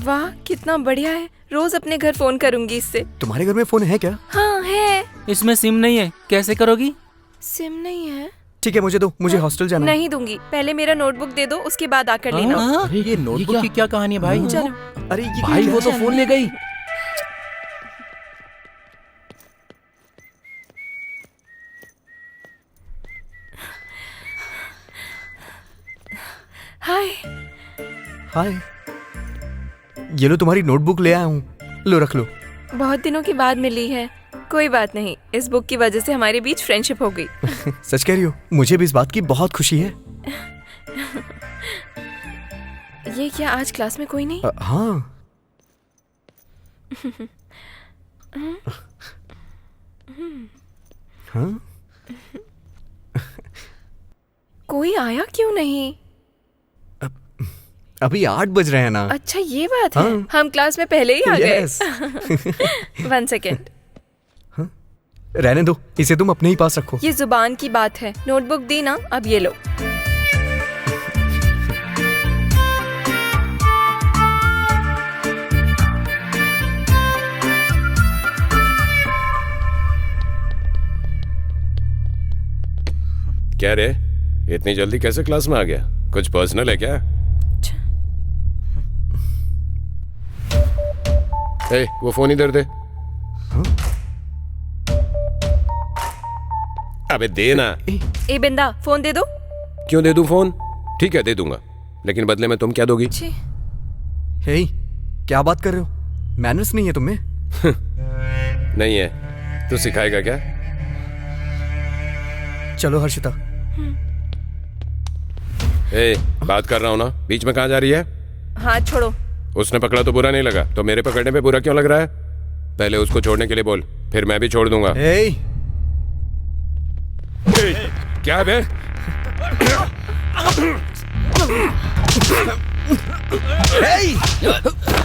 वाह कितना बढ़िया है, रोज अपने घर फोन करूंगी इससे। तुम्हारे घर में फोन है क्या? हाँ है। इसमें सिम नहीं है, कैसे करोगी? सिम नहीं है? ठीक है मुझे दो, मुझे हॉस्टल जाना है। नहीं दूंगी, पहले मेरा नोटबुक दे दो, उसके बाद आकर लेना। अरे ये नोटबुक की क्या कहानी है भाई? चलो। अरे ये भाई वो तो फोन ले गई। हाय। हाय, ये लो तुम्हारी नोटबुक ले आया हूँ, लो रख लो। बहुत दिनों के बाद मिली है, कोई बात नहीं, इस बुक की वजह से हमारे बीच फ्रेंडशिप हो गई। सच कह रही हो, मुझे भी इस बात की बहुत खुशी है। ये क्या आज क्लास में कोई नहीं? हाँ। हाँ? कोई आया क्यों नहीं? अभी 8 बज रहे हैं ना। अच्छा ये बात है। हाँ। हम क्लास में पहले ही आ गए। Yes. 1 सेकेंड। रहने दो, इसे तुम अपने ही पास रखो। ये जुबान की बात है। नोटबुक दी ना, अब ये लो। क्या रे, इतनी जल्दी कैसे क्लास में आ गया? कुछ पर्सनल है क्या? ए, वो फोन इधर दे। अबे दे ना। ए बिंदा, फोन दे दो। क्यों दे दूं फोन? ठीक है दे दूंगा, लेकिन बदले में तुम क्या दोगी? हे, क्या बात कर रहे हो? मैनर्स नहीं है तुम्हें? नहीं है, तू सिखाएगा क्या? चलो हर्षिता। ए, बात कर रहा हूँ ना, बीच में कहाँ जा रही है? हाथ छोड़ो। उसने पकड़ा तो बुरा नहीं लगा, तो मेरे पकड़ने पे बुरा क्यों लग रहा है? पहले उसको छोड़ने के लिए बोल, फिर मैं भी छोड़ दूंगा। क्या बे?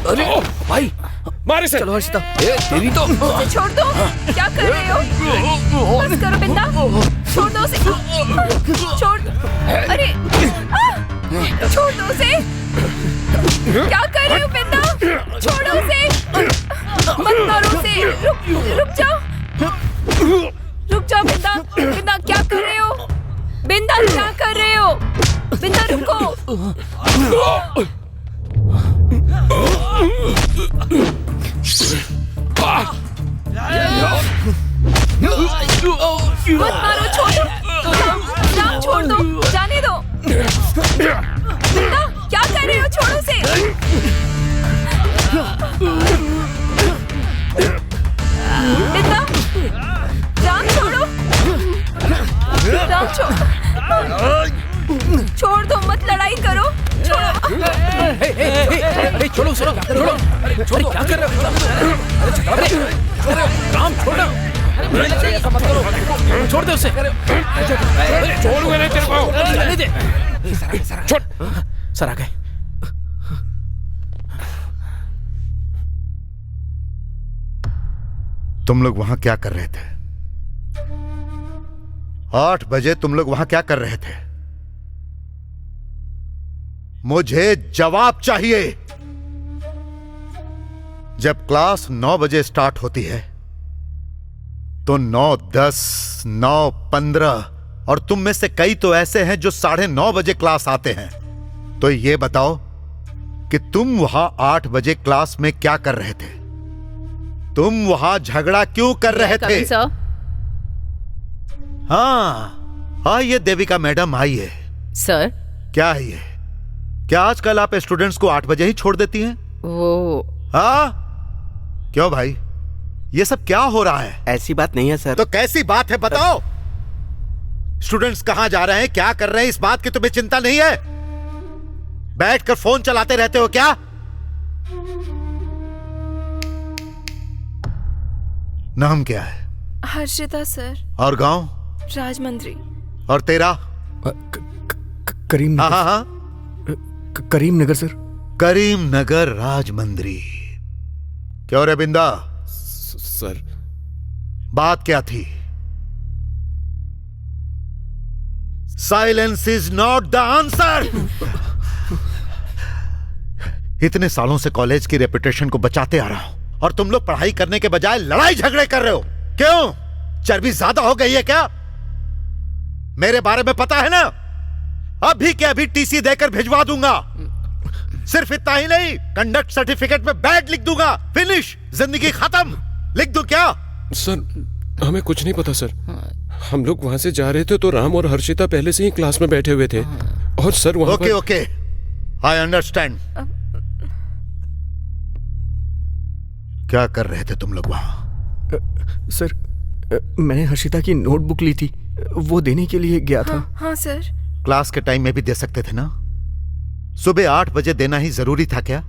अरे भाई, मार इसे। चलो हर्षिता। तेरी तो उसे छोड़ दो। क्या कर रहे हो? बस करो बिंदा, छोड़ दो उसे। छोड़। अरे छोड़ दो उसे। क्या कर रहे हो बिंदा? छोड़ो उसे। मत मारो उसे। रुक जाओ। रुक जाओ बिंदा। बिंदा क्या कर रहे हो? बिंदा क्या कर रहे हो? बिंदा रुको। मत मारो, छोड़ दो। राम छोड़ दो, जाने दो। बिंदा क्या कर रहे हो? छोड़ो उसे। बिंदा, राम छोड़ो। राम छोड़ दो, मत लड़ाई करो। छोड़ो। छोड़ो छोड़ो, क्या कर रहे हो? राम छोड़ो, ऐसा मत करो, छोड़ दे उसे। छोड़ूंगा नहीं तेरे को। रहने दे। छोड़। सर आ गए। तुम लोग वहां क्या कर रहे थे? 8 बजे तुम लोग वहां क्या कर रहे थे? मुझे जवाब चाहिए। जब क्लास 9 बजे स्टार्ट होती है तो 9:10, 9:15 और तुम में से कई तो ऐसे हैं जो 9:30 बजे क्लास आते हैं। तो ये बताओ कि तुम वहां 8 बजे क्लास में क्या कर रहे थे? तुम वहां झगड़ा क्यों कर रहे थे? हाँ, ये देविका मैडम आई है। सर क्या है ये? क्या आजकल आप स्टूडेंट्स को 8 बजे ही छोड़ देती हैं? वो हाँ? क्यों भाई, ये सब क्या हो रहा है? ऐसी बात नहीं है सर। तो कैसी बात है बताओ? स्टूडेंट्स कहां जा रहे हैं, क्या कर रहे हैं, इस बात की तुम्हें चिंता नहीं है? बैठकर फोन चलाते रहते हो क्या? नाम क्या है? हर्षिता सर। और गांव? राजमंद्री। और तेरा? करीम नगर। हाँ हाँ, करीम नगर सर। करीम नगर राजमंद्री। क्यों रे बिंदा? सर बात क्या थी? Silence is not the answer. इतने सालों से कॉलेज की रेपुटेशन को बचाते आ रहा हूं और तुम लोग पढ़ाई करने के बजाय लड़ाई झगड़े कर रहे हो। क्यों? चर्बी ज्यादा हो गई है क्या? मेरे बारे में पता है ना? अभी के अभी टीसी देकर भिजवा दूंगा। सिर्फ इतना ही नहीं, कंडक्ट सर्टिफिकेट में बैड लिख दूंगा। फिनिश, जिंदगी खत्म। लिख दूं क्या? सर हमें कुछ नहीं पता सर। हम लोग वहां से जा रहे थे तो राम और हर्षिता पहले से ही क्लास में बैठे हुए थे और सर वहां ओके ओके, आई अंडरस्टैंड। क्या कर रहे थे तुम लोग वहां? सर मैंने हर्षिता की नोटबुक ली थी, वो देने के लिए गया था। हाँ सर। क्लास के टाइम में भी दे सकते थे ना? सुबह 8 बजे देना ही जरूरी था क्या?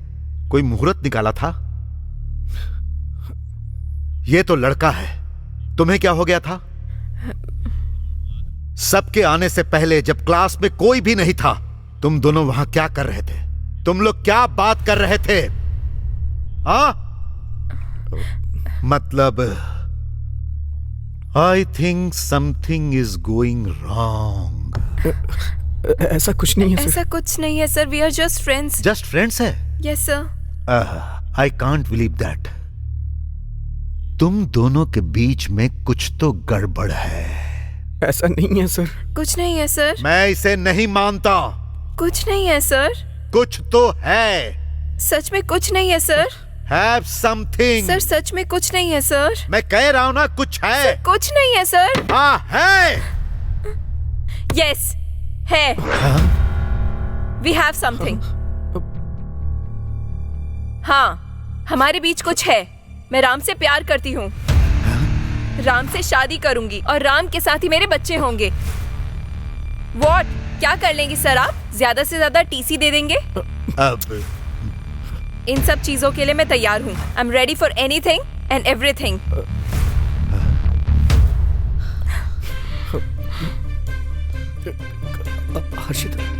कोई मुहूर्त निकाला था? ये तो लड़का है, तुम्हें क्या हो गया था? सबके आने से पहले जब क्लास में कोई भी नहीं था, तुम दोनों वहां क्या कर रहे थे? तुम लोग क्या बात कर रहे थे? मतलब I think something is going wrong. ऐसा कुछ नहीं है सर। ऐसा कुछ नहीं है sir, we are just friends. Just friends है? Yes sir. I can't believe that. तुम दोनों के बीच में कुछ तो गड़बड़ है। ऐसा नहीं है सर। कुछ नहीं है सर। मैं इसे नहीं मानता। कुछ नहीं है सर। कुछ तो है। सच में कुछ नहीं है सर। Have something. सर सच में कुछ नहीं है सर। मैं कह रहा हूं ना कुछ है। सर, कुछ नहीं है सर। हाँ है। यस है। We have something. हाँ, हमारे बीच कुछ है। मैं राम से प्यार करती हूँ, राम से शादी करूंगी और राम के साथ ही मेरे बच्चे होंगे। What? क्या कर लेंगे सर आप? ज्यादा से ज्यादा टीसी दे देंगे? अब इन सब चीजों के लिए मैं तैयार हूँ। I am ready for anything and everything. Harshita,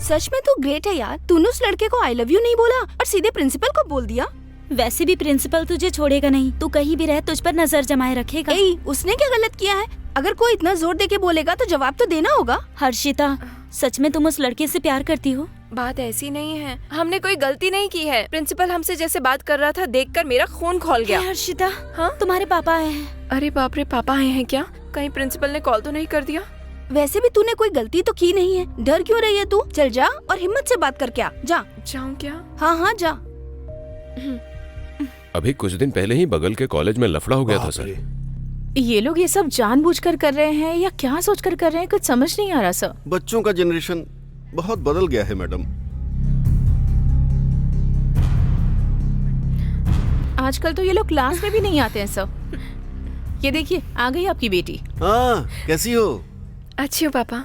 सच में तू ग्रेट है यार। तूने उस लड़के को आई लव यू नहीं बोला और सीधे प्रिंसिपल को बोल दिया। वैसे भी प्रिंसिपल तुझे छोड़ेगा नहीं, तू कहीं भी रह तुझ पर नजर जमाए रखेगा। उसने क्या गलत किया है? अगर कोई इतना जोर दे के बोलेगा तो जवाब तो देना होगा। हर्षिता, सच में तुम उस लड़के से प्यार करती हो? बात ऐसी नहीं है, हमने कोई गलती नहीं की है। प्रिंसिपल हमसे जैसे बात कर रहा था, देखकर मेरा खून खौल गया। हर्षिता, हाँ तुम्हारे पापा आए हैं। अरे बाप रे, पापा आए हैं क्या? कहीं प्रिंसिपल ने कॉल तो नहीं कर दिया? वैसे भी तूने कोई गलती तो की नहीं है, डर क्यों रही है तू? चल जा और हिम्मत से बात कर क्या। जा। जाऊँ क्या? हाँ जा। अभी कुछ दिन पहले ही बगल के कॉलेज में लफड़ा हो गया था सर। ये लोग ये सब जानबूझकर कर रहे हैं या क्या सोचकर कर रहे हैं, कुछ समझ नहीं आ रहा सर। बच्चों का जनरेशन बहुत बदल गया है मैडम। आजकल तो ये लोग क्लास में भी नहीं आते हैं सर। ये देखिए, आ गई आपकी बेटी। हाँ, कैसी हो? अच्छी हो पापा।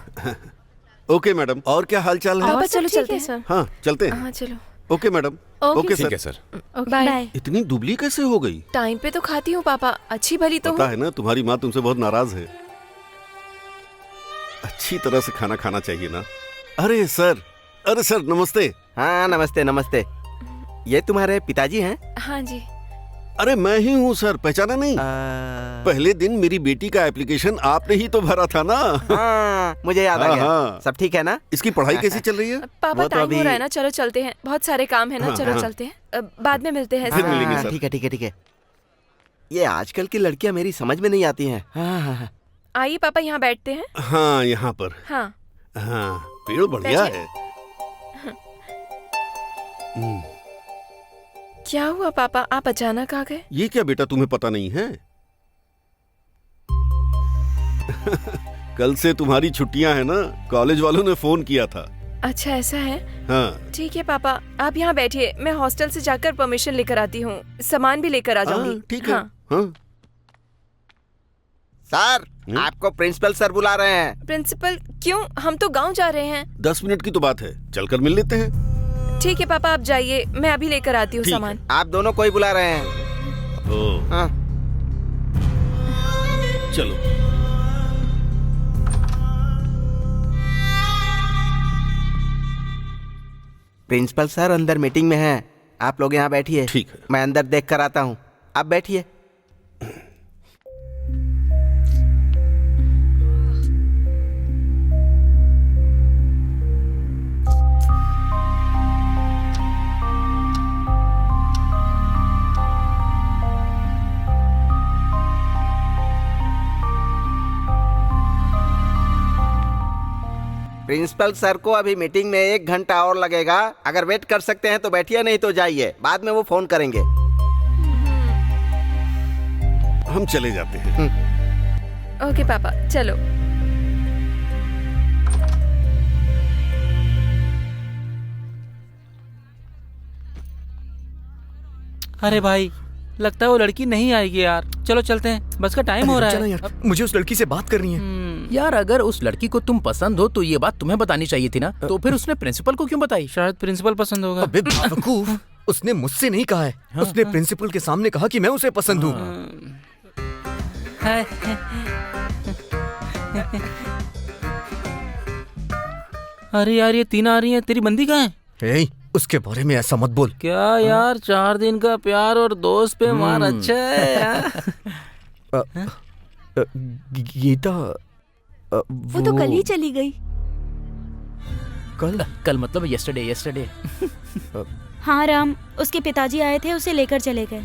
ओके मैडम, और क्या हाल चाल है? पापा चलो चलते हैं सर। हाँ चलते हैं। हाँ चलो। Okay madam. ओके ठीक है सर। बाय। इतनी दुबली कैसे हो गई? टाइम पे तो खाती हूँ पापा, अच्छी भली तो पता है ना, तुम्हारी माँ तुमसे बहुत नाराज है। अच्छी तरह से खाना खाना चाहिए ना। अरे सर नमस्ते। हाँ नमस्ते नमस्ते। ये तुम्हारे पिताजी हैं? हाँ जी। अरे मैं ही हूँ सर, पहचाना नहीं? पहले दिन मेरी बेटी का एप्लीकेशन आपने ही तो भरा था ना। हाँ, मुझे याद आ गया। हाँ। सब ठीक है ना? इसकी पढ़ाई कैसी चल रही है? पापा टाइम हो रहा है ना, चलो चलते हैं, बहुत सारे काम है ना। चलो चलते हैं, बाद में मिलते हैं। फिर मिलेंगे सर। ठीक है। ये आजकल की लड़कियां मेरी समझ में नहीं आती हैं। हाँ। आइए पापा, यहाँ बैठते हैं। हाँ यहाँ पर। हाँ पेड़ बढ़िया है। क्या हुआ पापा, आप अचानक आ गए? ये क्या बेटा, तुम्हें पता नहीं है? कल से तुम्हारी छुट्टियां हैं ना, कॉलेज वालों ने फोन किया था। अच्छा ऐसा है? हाँ। ठीक है पापा, आप यहाँ बैठिए, मैं हॉस्टल से जाकर परमिशन लेकर आती हूँ, सामान भी लेकर आ जाऊंगी। ठीक है। हाँ। सर, आपको प्रिंसिपल सर बुला रहे हैं। प्रिंसिपल क्यों? हम तो गांव जा रहे हैं। 10 मिनट की तो बात है, चलकर मिल लेते हैं। ठीक है पापा, आप जाइए, मैं अभी लेकर आती हूँ सामान। आप दोनों को ही बुला रहे हैं। हाँ। चलो। प्रिंसिपल सर अंदर मीटिंग में हैं, आप लोग यहाँ बैठिए। ठीक है। मैं अंदर देख कर आता हूँ, आप बैठिए। प्रिंसिपल सर को अभी मीटिंग में 1 घंटा और लगेगा। अगर वेट कर सकते हैं तो बैठिए, नहीं तो जाइए, बाद में वो फोन करेंगे। हम चले जाते हैं। ओके पापा, चलो। अरे भाई, लगता है वो लड़की नहीं आएगी यार। चलो चलते हैं, बस का टाइम हो रहा है। यार, मुझे उस लड़की से बात करनी है। यार अगर उस लड़की को तुम पसंद हो तो ये बात तुम्हें बतानी चाहिए थी ना। तो फिर उसने प्रिंसिपल को क्यों बताई? शायद प्रिंसिपल पसंद होगा। अबे बेवकूफ, उसने मुझसे नहीं कहा है। उसने प्रिंसिपल के सामने कहा कि मैं उसे पसंद हूँ। अरे यार, ये 3 आ रही हैं, तेरी बंदी कहाँ है? उसके बारे में ऐसा मत बोल। क्या यार, 4 दिन का प्यार और दोस्त पे मार अच्छा है यार। गीता वो तो कल ही चली गई। कल मतलब यस्टरडे। हाँ राम, उसके पिताजी आए थे, उसे लेकर चले गए।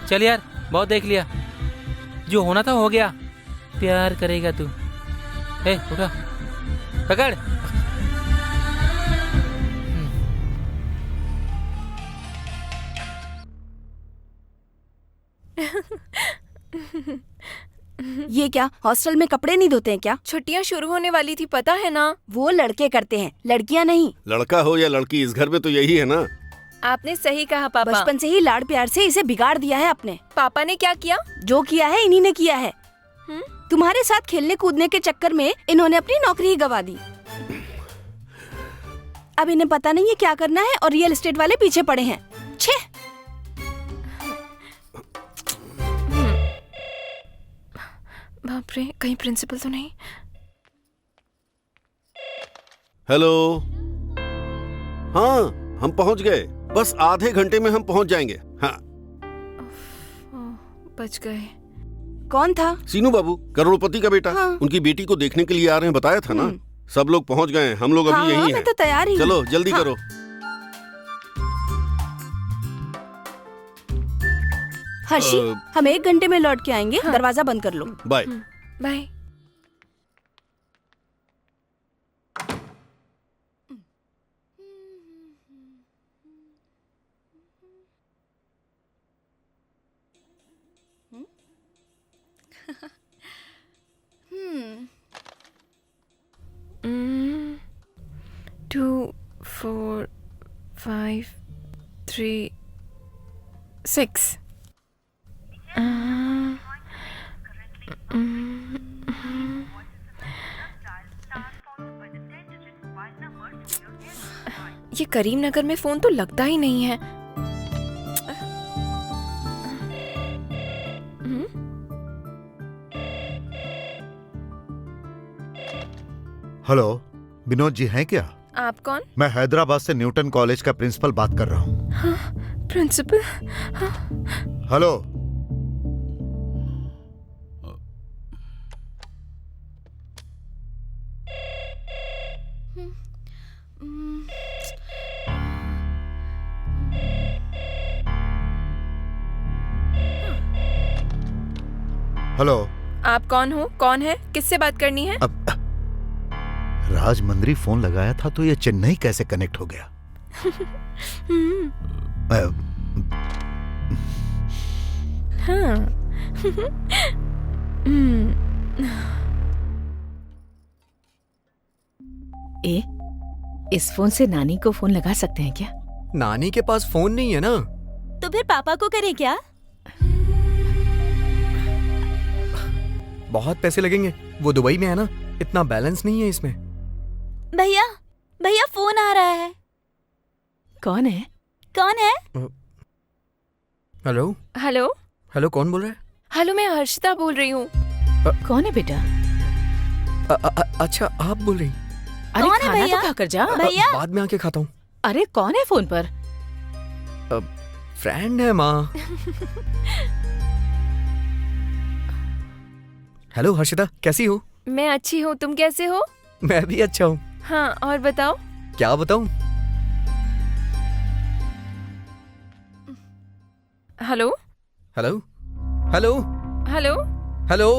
चल यार, बहुत देख लिया, जो होना था हो गया। प्यार करेगा तू? उठा, पकड़। ये क्या, हॉस्टल में कपड़े नहीं धोते हैं क्या? छुट्टियां शुरू होने वाली थी, पता है ना? वो लड़के करते हैं, लड़कियां नहीं। लड़का हो या लड़की, इस घर में तो यही है ना। आपने सही कहा पापा। बचपन से ही लाड़ प्यार से इसे बिगाड़ दिया है आपने। पापा ने क्या किया? जो किया है इन्हीं ने किया है। तुम्हारे साथ खेलने कूदने के चक्कर में इन्होंने अपनी नौकरी ही गंवा दी। अब इन्हें पता नहीं है क्या करना है और रियल एस्टेट वाले पीछे पड़े हैं। छे! बाप रे, कहीं प्रिंसिपल तो नहीं? हेलो। हाँ, हम पहुंच गए, बस आधे घंटे में हम पहुंच जाएंगे। हाँ। बच गए। कौन था? सीनू बाबू, करोड़पति का बेटा। हाँ। उनकी बेटी को देखने के लिए आ रहे हैं, बताया था ना। सब लोग पहुंच गए, हम लोग अभी यहीं हैं। मैं तो तैयार ही हूँ। चलो जल्दी करो। हर्षी, हम 1 घंटे में लौट के आएंगे। दरवाजा बंद कर लो। बाय। बाय। Mm, 2, 4, 5, 3, 6. ये करीमनगर में फोन तो लगता ही नहीं है। हेलो, विनोद जी हैं क्या? आप कौन? मैं हैदराबाद से न्यूटन कॉलेज का प्रिंसिपल बात कर रहा हूँ। हाँ, प्रिंसिपल? हाँ। हेलो। हेलो। आप कौन हो? कौन है? किससे बात करनी है? राजमंद्री फोन लगाया था तो ये चेन्नई कैसे कनेक्ट हो गया? हाँ। इस फोन से नानी को फोन लगा सकते हैं क्या? नानी के पास फोन नहीं है ना। तो फिर पापा को करें क्या? बहुत पैसे लगेंगे, वो दुबई में है ना, इतना बैलेंस नहीं है इसमें। भैया, भैया फोन आ रहा है। कौन है? कौन है? हेलो। हेलो। हेलो, कौन बोल रहा है? हेलो, मैं हर्षिता बोल रही हूँ। कौन है बेटा? अच्छा, आप बोल रही? अरे कौन है खाना भैया? तो खाकर जा। भैया बाद में आके खाता हूँ। अरे कौन है फोन पर? फ्रेंड है माँ। हेलो हर्षिता, कैसी हो? मैं अच्छी हूँ, तुम कैसे हो? मैं भी अच्छा हूँ। हाँ, और बताओ। क्या बताऊँ? Hello. Hello. Hello. Hello. Hello.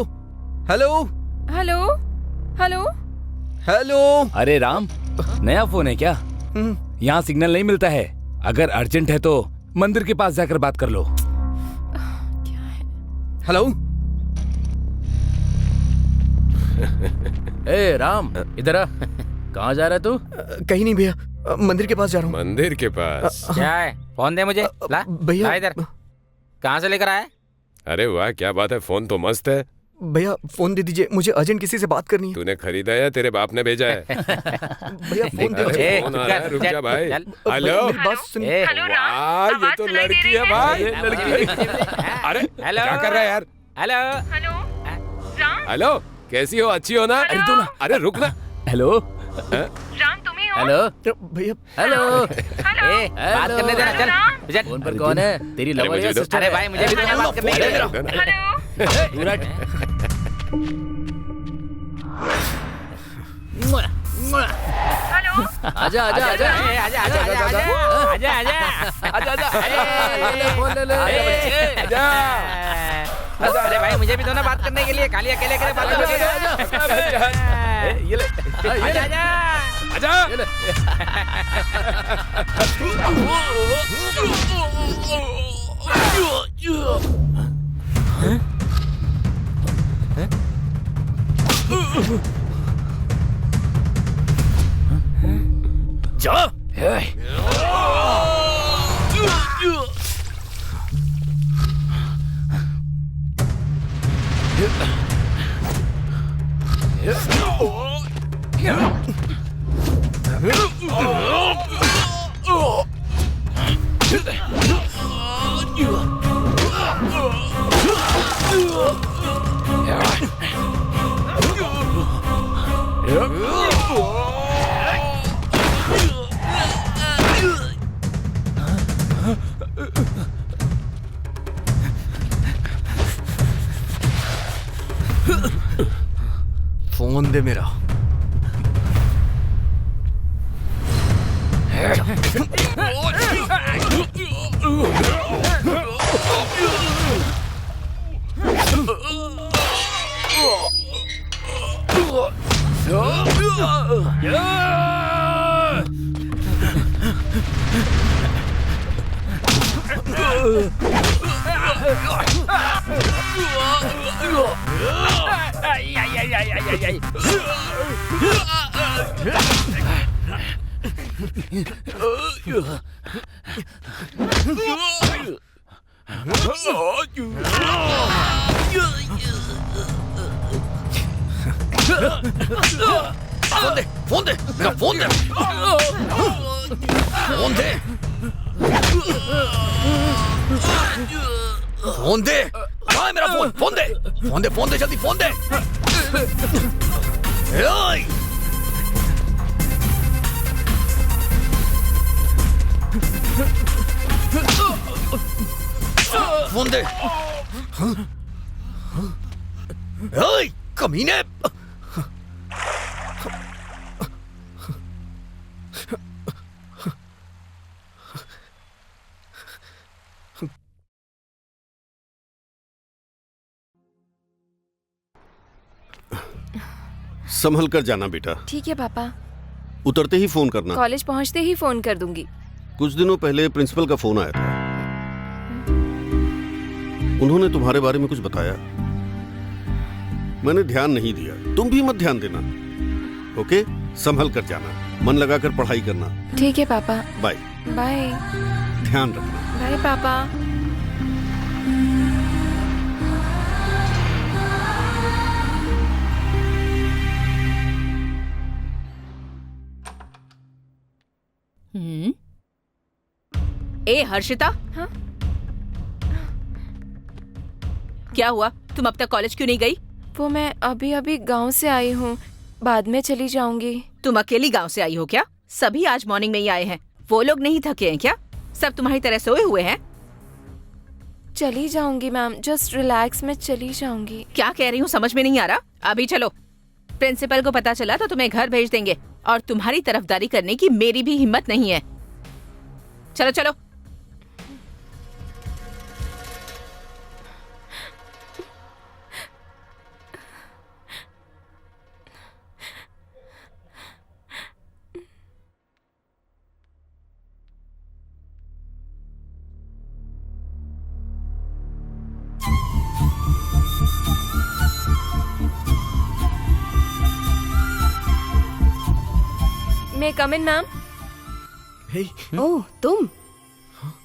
Hello. Hello. Hello hello. अरे राम, नया फोन है क्या? यहाँ सिग्नल नहीं मिलता है। अगर अर्जेंट है तो मंदिर के पास जाकर बात कर लो। हेलो। ए राम, इधर आ। कहाँ जा रहा है तू? कहीं नहीं भैया, मंदिर के पास जा रहा हूँ। मंदिर के पास? क्या है? फोन दे मुझे। ला भैया। ला इधर। कहाँ से लेकर आया? अरे वाह, क्या बात है, फोन तो मस्त है। भैया फोन दे दीजिए, मुझे अर्जेंट किसी से बात करनी है। तूने खरीदा या तेरे बाप ने भेजा है? भैया फोन दे अरे, दीजिए। फोन आ रहा है, रुक जा भाई। हेलो। मेरी बात सुन। वाह, ये तो लड़की है भाई, लड़की। अरे क्या कर रहा है यार? हेलो हेलो, कैसी हो? अच्छी हो ना? अरे रुक ना। हेलो राम, तुम्ही हो? हेलो भैया। हेलो। बात करने देना, चल। फोन पर कौन है? तेरी अरे लवर मुझे या दो। सिस्टर? अरे भाई, मुझे भी तो बात करने के लिए। आजा आजा आजा आजा आजा आजा आजा आजा आजा। फोन ले ले आजा। अरे भाई, मुझे भी तो ना बात करने के लिए। खाली अकेले अकेले बात करने के लिए। ये ले आजा आजा आजा। ये ले। जा। फोन दे मेरा। फोन दे मेरा, फोन दे। फोन दे। फोन दे। कहाँ है मेरा फोन? फोन दे। फोन दे, फोन दे, जल्दी फोन दे। ओए! फोन दे। ओए, कमीने। संभल कर जाना बेटा। ठीक है पापा। उतरते ही फोन करना। कॉलेज पहुंचते ही फोन कर दूंगी। कुछ दिनों पहले प्रिंसिपल का फोन आया था। उन्होंने तुम्हारे बारे में कुछ बताया। मैंने ध्यान नहीं दिया, तुम भी मत ध्यान देना। ओके, संभल कर जाना, मन लगाकर पढ़ाई करना। ठीक है पापा। बाय। बाय। ध्यान रखना। बाय पापा। ए हर्षिता। हाँ? क्या हुआ? तुम अब तक कॉलेज क्यों नहीं गई? वो मैं अभी अभी गांव से आई हूँ, बाद में चली जाऊंगी। तुम अकेली गांव से आई हो क्या? सभी आज मॉर्निंग में ही आए हैं। वो लोग नहीं थके हैं क्या? सब तुम्हारी तरह सोए हुए हैं? चली जाऊंगी मैम, जस्ट रिलैक्स में चली जाऊंगी। क्या कह रही हूँ समझ में नहीं आ रहा। अभी चलो, प्रिंसिपल को पता चला तो तुम्हें घर भेज देंगे और तुम्हारी तरफदारी करने की मेरी भी हिम्मत नहीं है। चलो चलो। मे कम इन मैम? ओह तुम,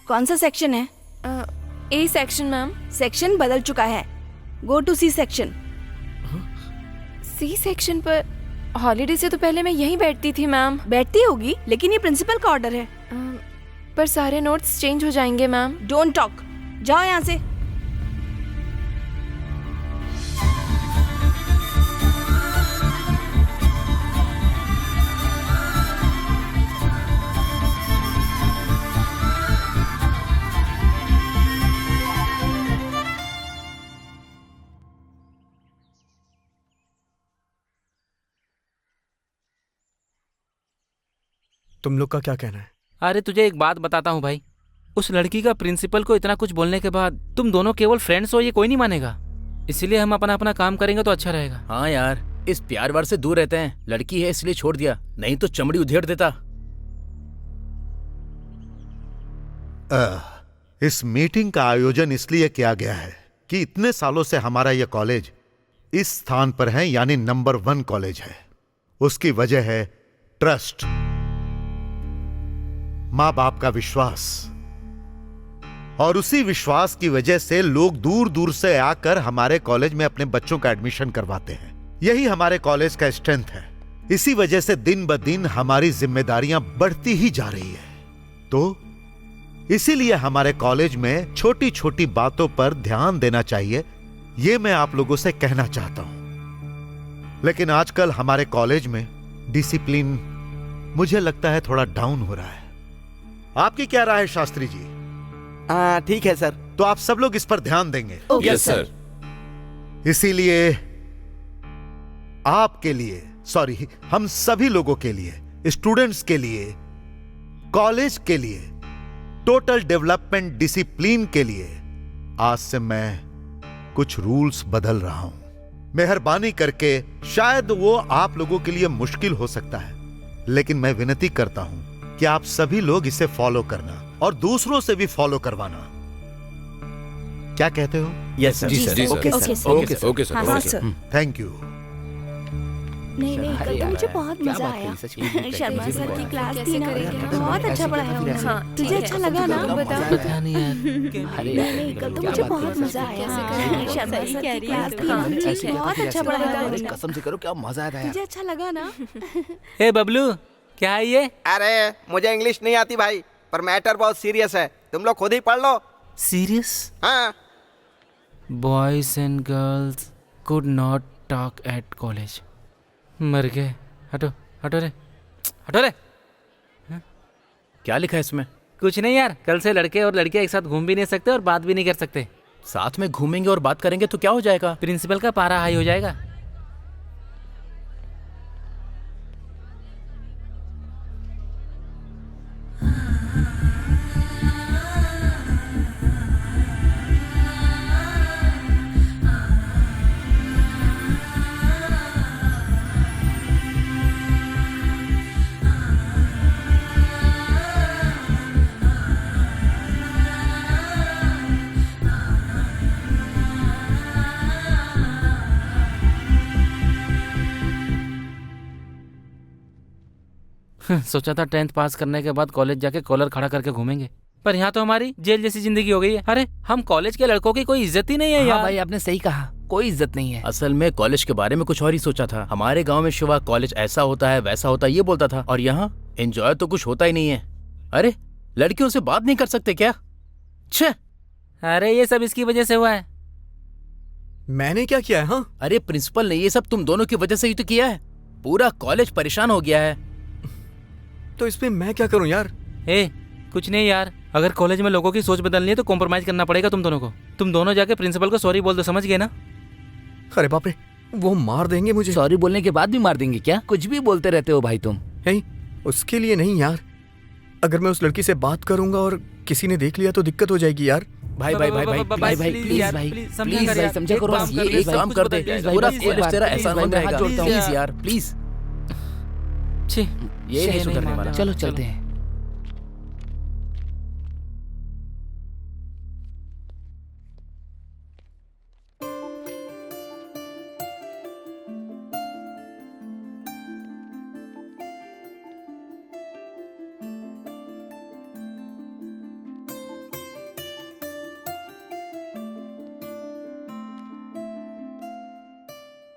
कौन सा सेक्शन है? A section ma'am. सेक्शन बदल चुका है, go to C section. C section पर हॉलीडे से तो पहले मैं यहीं बैठती थी मैम। बैठती होगी, लेकिन ये प्रिंसिपल का ऑर्डर है। पर सारे नोट्स चेंज हो जाएंगे मैम। डोंट टॉक, जाओ यहाँ से। तुम लोग का क्या कहना है? अरे तुझे एक बात बताता हूँ भाई, उस लड़की का प्रिंसिपल को इतना कुछ बोलने के बाद तुम दोनों केवल फ्रेंड्स हो ये कोई नहीं मानेगा। इसीलिए हम अपना अपना काम करेंगे तो अच्छा रहेगा। हाँ यार, इस प्यार वार से दूर रहते हैं। लड़की है इसलिए छोड़ दिया, नहीं तो चमड़ी उधेड़ देता। इस मीटिंग का आयोजन इसलिए किया गया है कि इतने सालों से हमारा यह कॉलेज इस स्थान पर है, यानी नंबर 1 कॉलेज है। उसकी वजह है ट्रस्ट, मां बाप का विश्वास, और उसी विश्वास की वजह से लोग दूर दूर से आकर हमारे कॉलेज में अपने बच्चों का एडमिशन करवाते हैं। यही हमारे कॉलेज का स्ट्रेंथ है। इसी वजह से दिन ब दिन हमारी जिम्मेदारियां बढ़ती ही जा रही है। तो इसीलिए हमारे कॉलेज में छोटी छोटी बातों पर ध्यान देना चाहिए, यह मैं आप लोगों से कहना चाहता हूं। लेकिन आजकल हमारे कॉलेज में डिसिप्लिन मुझे लगता है थोड़ा डाउन हो रहा है। आपकी क्या राय है शास्त्री जी? ठीक है सर। तो आप सब लोग इस पर ध्यान देंगे? Yes sir. इसीलिए आपके लिए, सॉरी, हम सभी लोगों के लिए, स्टूडेंट्स के लिए, कॉलेज के लिए, टोटल डेवलपमेंट डिसिप्लिन के लिए आज से मैं कुछ रूल्स बदल रहा हूं। मेहरबानी करके, शायद वो आप लोगों के लिए मुश्किल हो सकता है, लेकिन मैं विनती करता हूं कि आप सभी लोग इसे फॉलो करना और दूसरों से भी फॉलो करवाना। क्या कहते हो? Yes sir. जी sir. Okay sir. Okay sir. हाँ सर। Thank you. नहीं नहीं, कल तो मुझे बहुत मजा आया। शर्मा सर की क्लास थी ना, बहुत अच्छा पढ़ाया उन्होंने। तुझे अच्छा लगा ना? पता नहीं यार। नहीं, कल तो मुझे बहुत मजा आया। शर्मा सर की क्लास थी ना, बहुत अच्छा पढ़ाया उन्होंने। कसम से करो क्या मजा आया। तुझे अच्छा लगा ना? हे बबलू, क्या है ये? अरे मुझे इंग्लिश नहीं आती भाई, पर मैटर बहुत सीरियस है, तुम लोग खुद ही पढ़ लो। सीरियस? हाँ। Boys and girls could not talk at college. मर गए। हटो हटो रे, हटो रे। क्या लिखा है इसमें? कुछ नहीं यार, कल से लड़के और लड़कियां एक साथ घूम भी नहीं सकते और बात भी नहीं कर सकते। साथ में घूमेंगे और बात करेंगे तो क्या हो जाएगा? प्रिंसिपल का पारा हाई हो जाएगा। सोचा था 10th पास करने के बाद कॉलेज जाके कॉलर खड़ा करके घूमेंगे, पर यहाँ तो हमारी जेल जैसी जिंदगी हो गई है। अरे हम कॉलेज के लड़कों की कोई इज्जत ही नहीं है यार। भाई आपने सही कहा, कोई इज्जत नहीं है। असल में कॉलेज के बारे में कुछ और ही सोचा था। हमारे गांव में शिवा कॉलेज ऐसा होता है वैसा होता है ये बोलता था, और यहाँ एंजॉय तो कुछ होता ही नहीं है। अरे लड़कियों से बात नहीं कर सकते क्या? छे। अरे ये सब इसकी वजह से हुआ है। मैंने क्या किया है? हाँ, अरे प्रिंसिपल ने ये सब तुम दोनों की वजह से ही तो किया है। पूरा कॉलेज परेशान हो गया है। तो इसमें मैं क्या करूं यार? कुछ नहीं यार, अगर कॉलेज में लोगों की सोच बदलनी है तो कॉम्प्रोमाइज करना पड़ेगा तुम दोनों को। तुम दोनों जाके प्रिंसिपल को सॉरी बोल दो, समझ गए ना? अरे बाप रे, वो मार देंगे मुझे। सॉरी बोलने के बाद भी मार देंगे क्या? कुछ भी बोलते रहते हो भाई तुम। उसके लिए नहीं यार, अगर मैं उस लड़की से बात करूंगा और किसी ने देख लिया तो दिक्कत हो जाएगी यार। भाई भाई भाई भाई भाई भाई प्लीज भाई प्लीज भाई समझा करो। ये एक काम कर दे, पूरा कॉलेज तेरा एहसान बन रहेगा। प्लीज यार प्लीज। ये नहीं सुधरने वाला। चलो चलते हैं।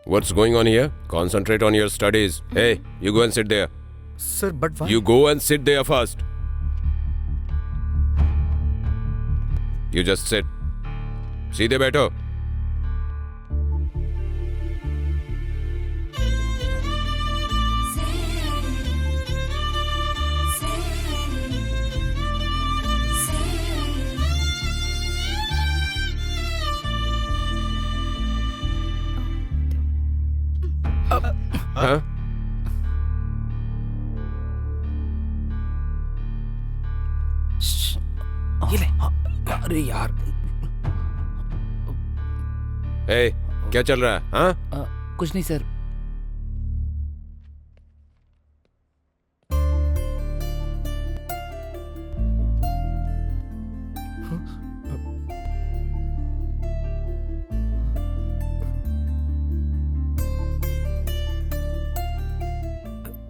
What's going on here? Concentrate on your studies. Hey, you go and sit there. Sir, but why? You go and sit there first. You just sit. सीधे बैठो. हाँ? ये ले। अरे यार। ए, क्या चल रहा है? हाँ? कुछ नहीं sir.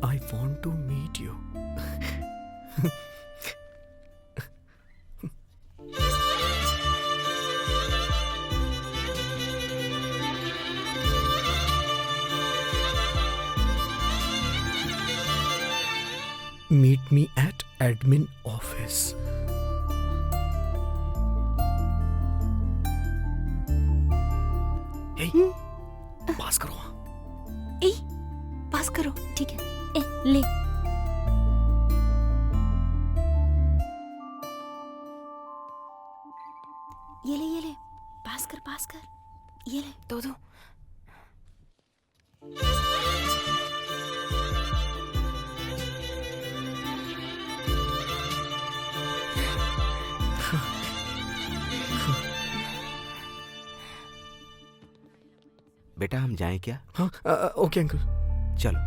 I want to meet you. Meet me at admin office. Hey, पास करो। ए, पास करो, ठीक है। ए, ले। ये ले, पास कर। ये ले, दो। बेटा हम जाएं क्या? हाँ, ओके अंकल। चलो।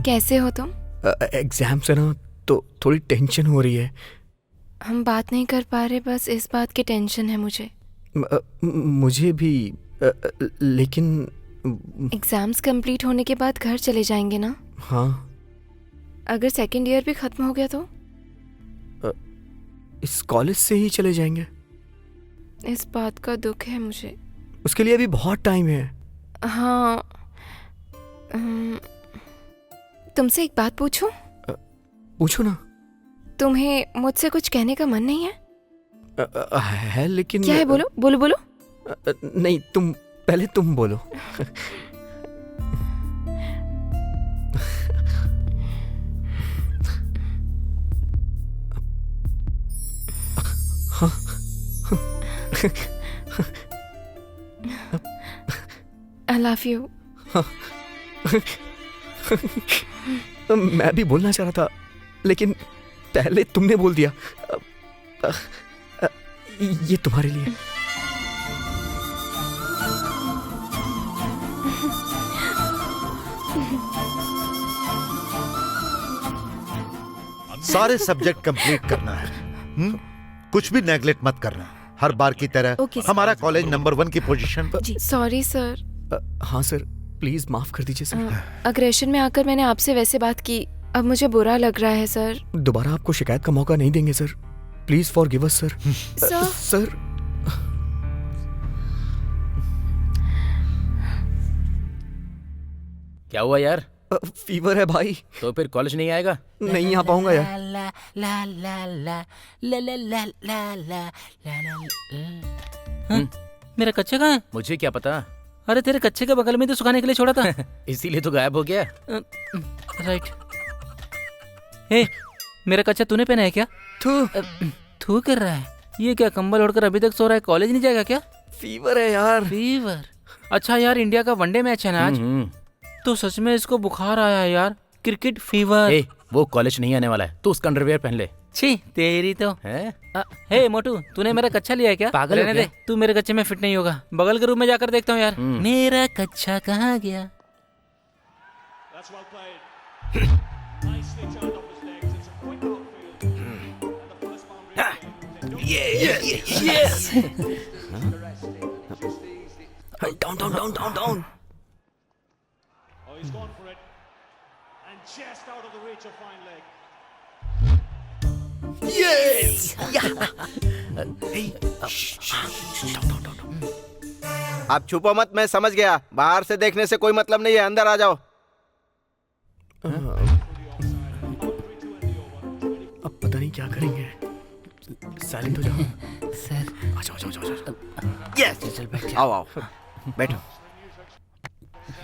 कैसे हो तुम? एग्जाम से ना तो थोड़ी टेंशन हो रही है। हम बात नहीं कर पा रहे, बस इस बात की टेंशन है मुझे। मुझे भी, लेकिन एग्जाम्स कंप्लीट होने के बाद घर चले जाएंगे ना? हाँ। अगर सेकंड ईयर भी खत्म हो गया तो? इस कॉलेज से ही चले जाएंगे। इस बात का दुख है मुझे। उसके लिए अभी बहुत टाइम है। हाँ। तुमसे एक बात पूछूं? पूछो ना। तुम्हें मुझसे कुछ कहने का मन नहीं है? है, लेकिन क्या है? बोलो। नहीं, पहले तुम बोलो। I love you. मैं भी बोलना चाह रहा था, लेकिन पहले तुमने बोल दिया। ये तुम्हारे लिए। सारे सब्जेक्ट कंप्लीट करना है। कुछ भी नेगलेक्ट मत करना। हर बार की तरह हमारा कॉलेज नंबर 1 की पोजीशन पर। Sorry sir. हाँ सर, प्लीज माफ कर दीजिए सर। अग्रेशन में आकर मैंने आपसे वैसे बात की, अब मुझे बुरा लग रहा है सर। दोबारा आपको शिकायत का मौका नहीं देंगे sir. Please forgive us sir. Sir क्या हुआ यार? फीवर है भाई। तो फिर कॉलेज नहीं आएगा? नहीं आ पाऊंगा यार। मेरा कच्चे कहाँ है? मुझे क्या पता। अरे तेरे कच्चे के बगल में तो सुखाने के लिए छोड़ा था। इसीलिए तो गायब हो गया। राइट। हे, मेरा कच्चा तूने पहना है क्या? थू कर रहा है। ये क्या कंबल ओढ़कर अभी तक सो रहा है? कॉलेज नहीं जाएगा क्या? फीवर है यार। फीवर? अच्छा यार, इंडिया का वनडे मैच है ना आज, तो सच में इसको बुखार आया है यार। Cricket fever. वो कॉलेज नहीं आने वाला है, तू उसका अंडरवियर पहन ले। छी तेरी तो है। हे मोटू, तूने मेरा कच्चा लिया है क्या? पागल है क्या? तू मेरे कच्चे में फिट नहीं होगा। बगल के रूम में जाकर देखता हूँ यार। मेरा कच्चा कहाँ गया? Down down down down down. Yes! आप छुपो मत, मैं समझ गया। बाहर से देखने से कोई मतलब नहीं है, अंदर आ जाओ। अब पता नहीं क्या करेंगे। साइलेंट हो जाओ सर। आ जाओ जाओ जाओ जाओ। यस, चल बैठ आओ आओ, बैठो।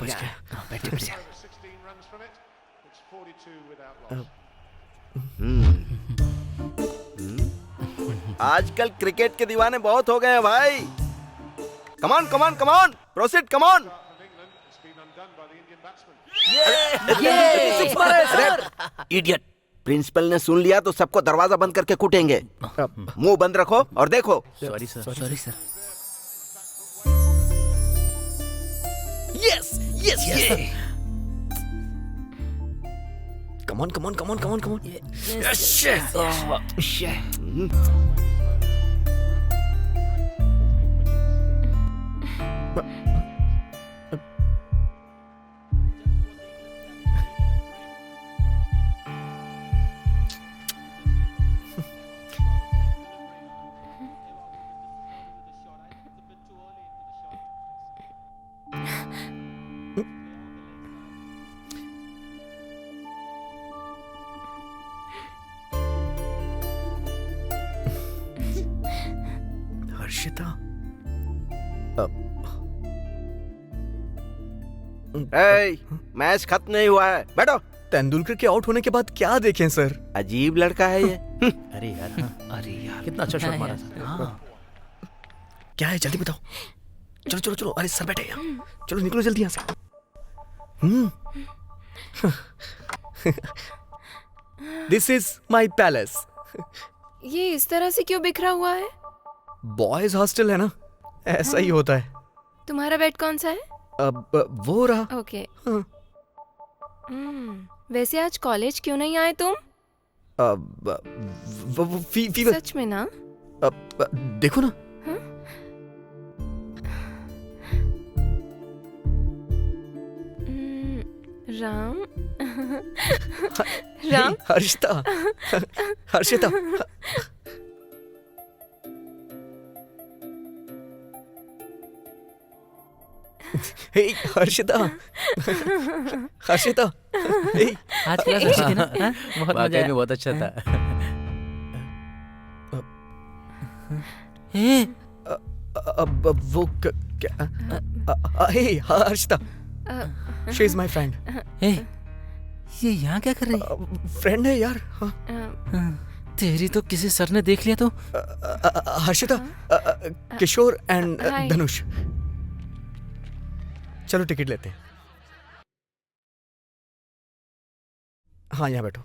बच गया। बैठ जा। आजकल क्रिकेट के दीवाने बहुत हो गए हैं भाई। कमान कमान कमान, प्रोसीड कमान। इडियट, प्रिंसिपल ने सुन लिया तो सबको दरवाजा बंद करके कूटेंगे। मुंह बंद रखो और देखो। Sorry sir. Sorry sir. Yes yes yes. Come on come on come on come on come on. Harshita, match खत्म नहीं हुआ है, बैठो। तेंदुलकर के आउट होने के बाद क्या देखें सर? अजीब लड़का है ये। अरे यार, अरे यार, कितना अच्छा शॉट मारा था। हाँ। क्या है जल्दी बताओ। चलो चलो चलो, अरे सर बैठे यहाँ। चलो निकलो जल्दी यहाँ से। This is my palace. ये इस तरह से क्यों बिखरा हुआ है? बॉयज हॉस्टल है ना, ऐसा ही होता है। तुम्हारा बेड कौन सा है? अब वो रहा। ओके। वैसे आज कॉलेज क्यों नहीं आए तुम? फीवर। सच में ना? देखो ना। राम राम, हर्षिता, हर्षिता। हे हर्षिता, हर्षिता। आज क्लास अच्छी थी ना? बहुत मजा आया। में बहुत अच्छा था। अब वो क्या? Hey Harshita, she is my friend. ये यहाँ क्या कर रही? फ्रेंड है यार। तेरी तो किसी सर ने देख लिया तो। हर्षिता, किशोर एंड धनुष। चलो टिकट लेते हैं। हाँ यहाँ बैठो।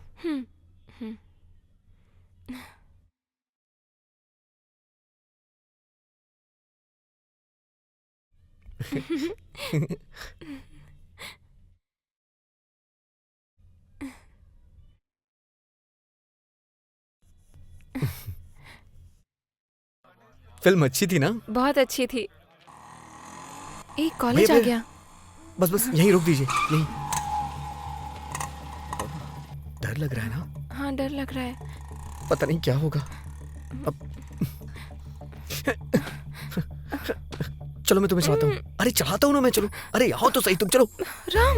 फिल्म अच्छी थी ना? बहुत अच्छी थी। एक कॉलेज आ गया। बस बस यहीं रोक दीजिए, यहीं। डर लग रहा है ना? हाँ डर लग रहा है। पता नहीं क्या होगा अब। चलो मैं तुम्हें चलाता हूँ। अरे चलाता हूँ ना मैं, चलो। अरे आओ तो सही तुम, चलो। राम।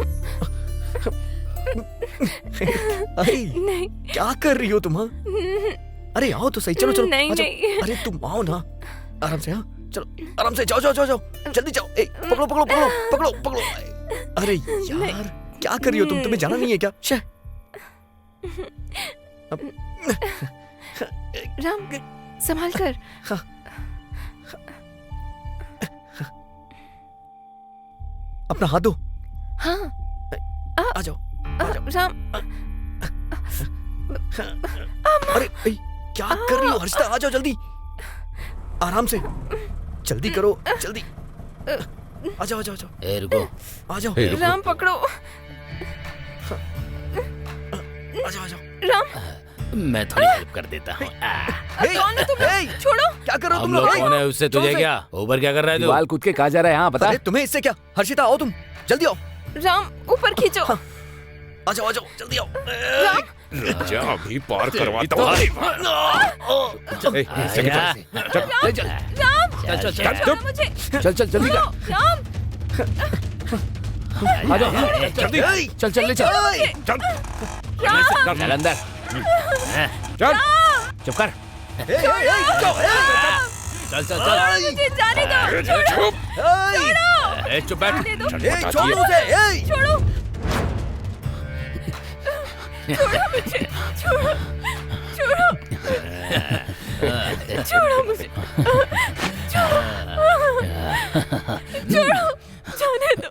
अरे नहीं। क्या कर रही हो तुम? हाँ अरे आओ तो सही, चलो चलो। नहीं नहीं। अरे तुम आओ ना, आराम से। हाँ चलो आराम से, जाओ जाओ जाओ जाओ, जल्दी जाओ। पकड़ो पकड़ो पकड़ो पकड़ो पकड़ो। अरे यार क्या कर रही हो तुम? तुम्हें जाना नहीं है क्या? राम संभाल कर। अपना हाथ दो। हाँ आ जाओ राम। अरे क्या कर रही हो हर्षिता? आ जाओ जल्दी, आराम से, जल्दी करो जल्दी। आ जाओ आ जाओ आ जाओ। रुको, आ जाओ। राम पकड़ो। आ जाओ आ जाओ। राम मैं थोड़ी हेल्प कर देता हूँ। कौन हो तुम लोग? छोड़ो। क्या कर रहे हो हम तुम लोग लोग? कौन है उससे तुझे क्या? ऊपर क्या कर रहा है तू? बाल कूद के कहाँ जा रहा है? हाँ बता। अरे तुम्हें इससे क्या? हर्षिता आओ तुम, जल्दी आओ। राम ऊपर खींचो। आ जाओ जल्दी आओ। राम जा अभी पार करवाता हूँ। ए, चल, राम छोड़ो मुझे। चल जल्दी कर। राम आ जाओ जल्दी। चल ले चल। राम चल अंदर। चल चुप कर। चल मुझे जाने दो। छोड़ो छोड़ो। चुप बैठ। जाने दो। छोड़ो उसे। छोड़ो छोड़ो मुझे। छोड़ो छोड़ो छोड़ो मुझे। छोड़ो जाने दो।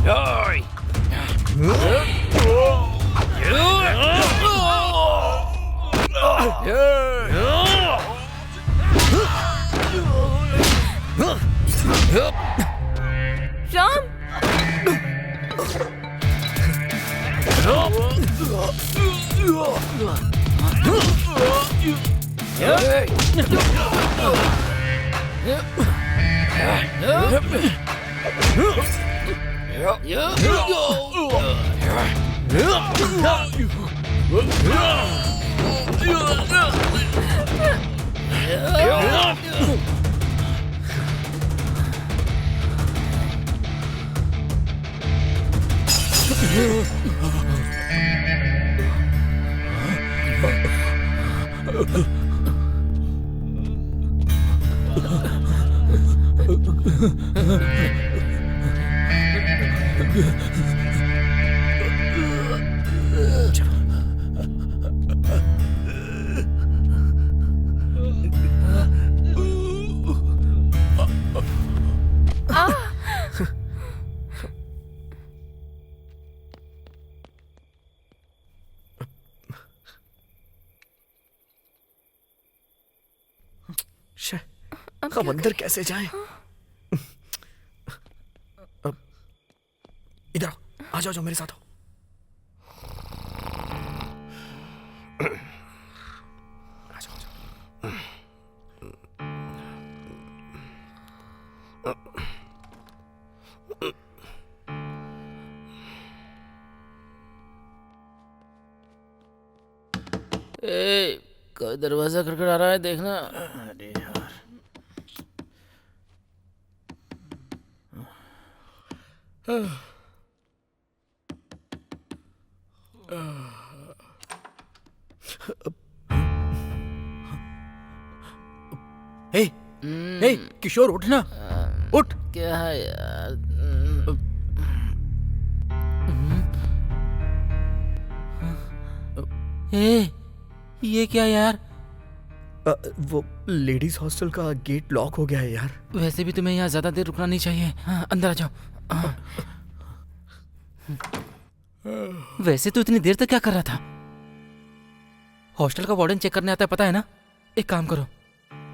राम हम अंदर कैसे जाएं? इधर आ जाओ मेरे साथ आओ। ए, कोई दरवाजा खटखटा रहा है, देखना। अरे यार हे किशोर उठ ना, उठ। क्या है यार? ये क्या यार? वो लेडीज हॉस्टल का गेट लॉक हो गया है यार। वैसे भी तुम्हें यहाँ ज्यादा देर रुकना नहीं चाहिए। हाँ, अंदर आ जाओ। वैसे तो इतनी देर तक क्या कर रहा था? हॉस्टल का वार्डन चेक करने आता है, पता है ना? एक काम करो,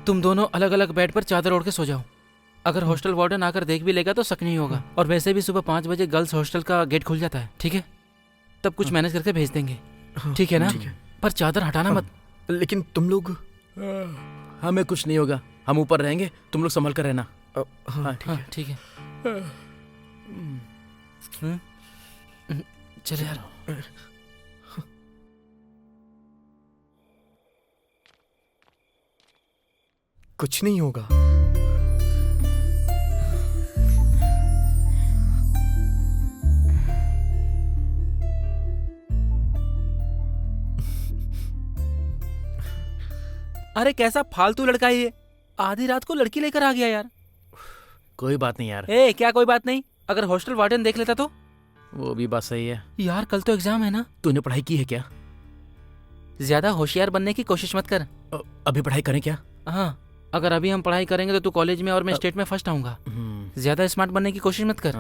तुम दोनों अलग अलग बेड पर चादर ओढ़ के सो जाओ। अगर हॉस्टल वार्डन आकर देख भी लेगा तो शक नहीं होगा। और वैसे भी सुबह 5 बजे गर्ल्स हॉस्टल का गेट खुल जाता है, ठीक है? तब कुछ मैनेज करके भेज देंगे, ठीक है ना? पर चादर हटाना मत। लेकिन तुम लोग? हमें कुछ नहीं होगा, हम ऊपर रहेंगे, तुम लोग संभल कर रहना। हाँ ठीक है। चल यार। कुछ नहीं होगा। अरे कैसा फालतू लड़का है ये, आधी रात को लड़की लेकर आ गया यार। कोई बात नहीं यार। क्या कोई बात नहीं? अगर हॉस्टल वार्डन देख लेता तो? वो भी बात सही है यार, कल तो एग्जाम है ना। तूने पढ़ाई की है क्या? ज्यादा होशियार बनने की कोशिश मत कर। अभी पढ़ाई करें क्या? हाँ, अगर अभी हम पढ़ाई करेंगे तो तू कॉलेज में और मैं स्टेट में फर्स्ट आऊंगा। ज्यादा स्मार्ट बनने की कोशिश मत कर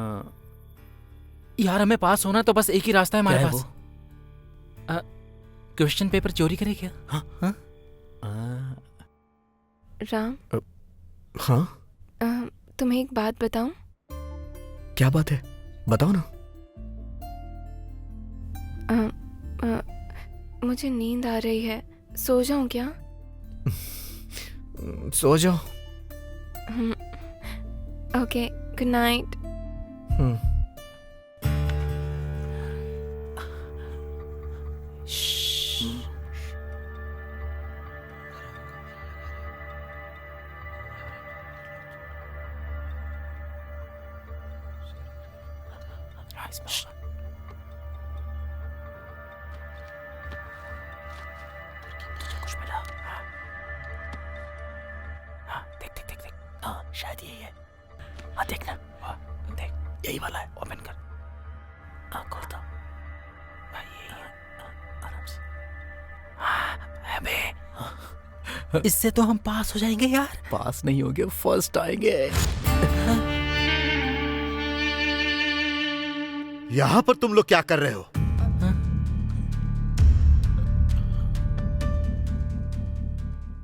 यार। हमें पास होना तो बस एक ही रास्ता है हमारे पास। क्वेश्चन पेपर चोरी करे क्या? हाँ? राम, हाँ तुम्हें एक बात बताऊं? क्या बात है, बताओ ना। मुझे नींद आ रही है, सो जाऊं क्या? सो जाओ। Okay, good night. कुछ मिला? हाँ, देख देख देख देख। हाँ, शायद यही है। हाँ देखना, देख यही वाला है। ओपन कर। हाँ खोलता हूँ। हाँ यही है। आराम से। हाँ अबे, इससे तो हम पास हो जाएंगे यार। पास नहीं होंगे, फर्स्ट आएंगे। यहाँ पर तुम लोग क्या कर रहे हो?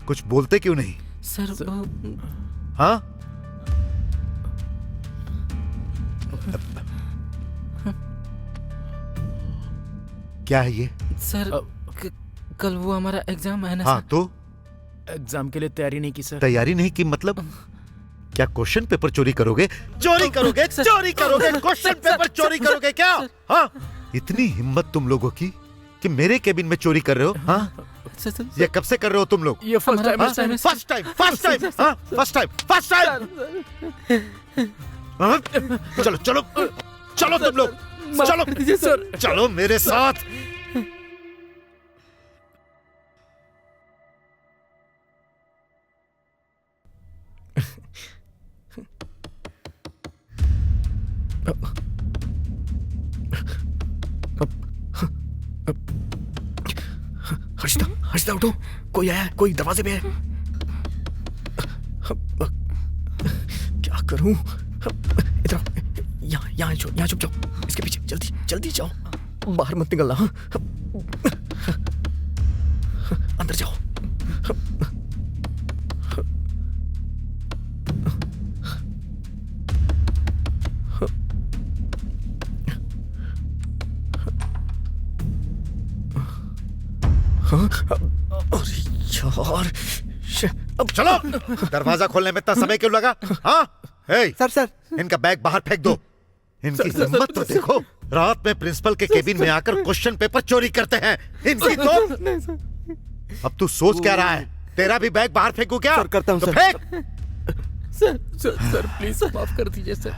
कुछ बोलते क्यों नहीं? सर हाँ? क्या है ये? सर कल वो हमारा एग्जाम है ना। हाँ तो एग्जाम के लिए तैयारी नहीं की सर। तैयारी नहीं की मतलब? क्या क्वेश्चन पेपर चोरी करोगे? चोरी करोगे? चोरी करोगे? क्वेश्चन पेपर चोरी करोगे क्या? हाँ? इतनी हिम्मत तुम लोगों की कि मेरे केबिन में चोरी कर रहे हो? हाँ? ये कब से कर रहे हो तुम लोग? ये first time. First time, first time, हाँ? First time, first time. चलो चलो चलो तुम लोग, चलो सर, चलो मेरे साथ। हर्षिता, हर्षिता उठो, कोई आया है, कोई दरवाजे पे है। क्या करूं? इधर यहाँ यहाँ यहाँ छुप जाओ, इसके पीछे जल्दी जल्दी जाओ, बाहर मत निकलना। हाँ? अंदर जाओ। अरे यार, अब चलो। दरवाजा खोलने में इतना समय क्यों लगा? हाँ? सर इनका बैग बाहर फेंक दो। इनकी हिम्मत तो देखो, रात में प्रिंसिपल के केबिन में आकर क्वेश्चन पेपर चोरी करते हैं। इनकी तो अब तू सोच क्या रहा है? तेरा भी बैग बाहर फेंकू क्या? सर करता हूँ तो सर। फेंक। सर प्लीज माफ कर दीजिए सर।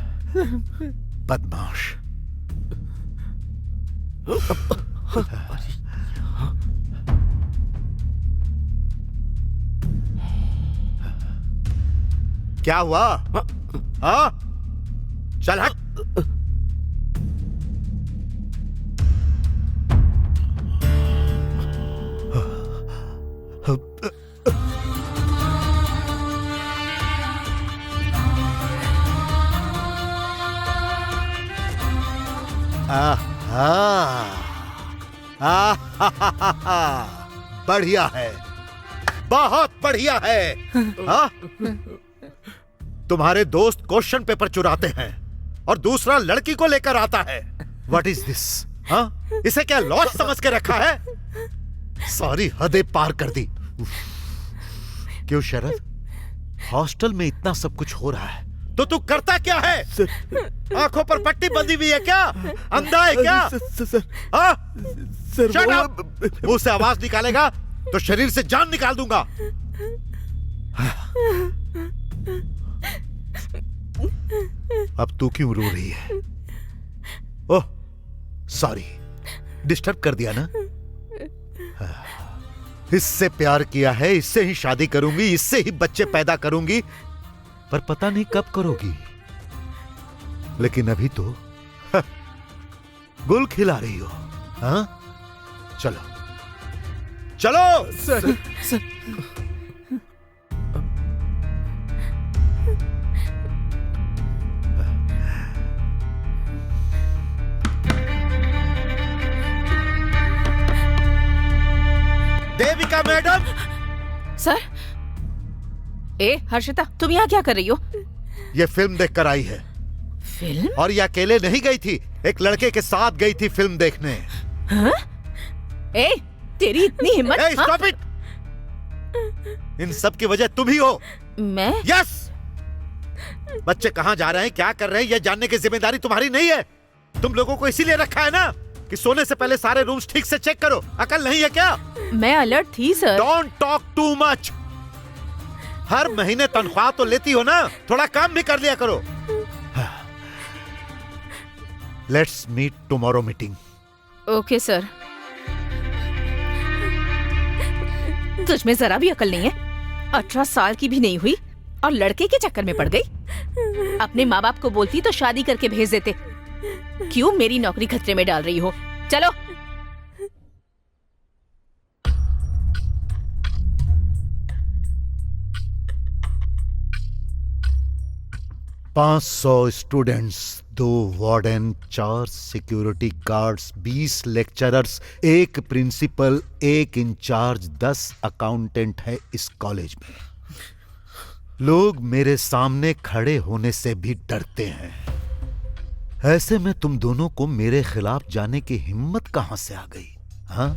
बदमाश। क्या हुआ? हाँ? चल हट। बढ़िया है, बहुत बढ़िया है। हाँ? तुम्हारे दोस्त क्वेश्चन पेपर चुराते हैं और दूसरा लड़की को लेकर आता है। What is this? हाँ? इसे क्या लॉस समझ के रखा है? सारी हदें पार कर दी। क्यों शरद, हॉस्टल में इतना सब कुछ हो रहा है तो तू करता क्या है? आंखों पर पट्टी बंधी हुई है क्या? अंधा है क्या? हाँ? Shut up! मुंह से आवाज निकालेगा तो शरीर से जान निकाल दूंगा। अब तू क्यों रो रही है? ओह सॉरी, डिस्टर्ब कर दिया ना? इससे प्यार किया है, इससे ही शादी करूंगी, इससे ही बच्चे पैदा करूंगी, पर पता नहीं कब करोगी। लेकिन अभी तो गुल खिला रही हो। हाँ? चलो चलो। Sir madam. सर। ए हर्षिता, तुम यहाँ क्या कर रही हो? ये फिल्म देख कर आई है। फिल्म? और ये अकेले नहीं गई थी, एक लड़के के साथ गई थी फिल्म देखने। हाँ? ए, तेरी इतनी हिम्मत? ए, स्टॉप इट! इन सब की वजह तुम ही हो। मैं? यस। बच्चे कहाँ जा रहे हैं, क्या कर रहे हैं, यह जानने की जिम्मेदारी तुम्हारी नहीं है। तुम लोगों को इसीलिए रखा है ना कि सोने से पहले सारे रूम्स ठीक से चेक करो। अकल नहीं है क्या? मैं अलर्ट थी sir. Don't talk too much. हर महीने तनख्वाह तो लेती हो ना, थोड़ा काम भी कर लिया करो। Let's meet tomorrow meeting. Okay sir. तुझ में जरा भी अकल नहीं है। 18 साल की भी नहीं हुई और लड़के के चक्कर में पड़ गई। अपने माँ बाप को बोलती तो शादी करके भेज देते। क्यों मेरी नौकरी खतरे में डाल रही हो? चलो। पांच 500 students, 2 warden, 4 security guards, 20 lecturers, 1 principal, 1 incharge, 10 accountant है इस कॉलेज में। लोग मेरे सामने खड़े होने से भी डरते हैं। ऐसे में तुम दोनों को मेरे खिलाफ जाने की हिम्मत कहां से आ गई? हाँ?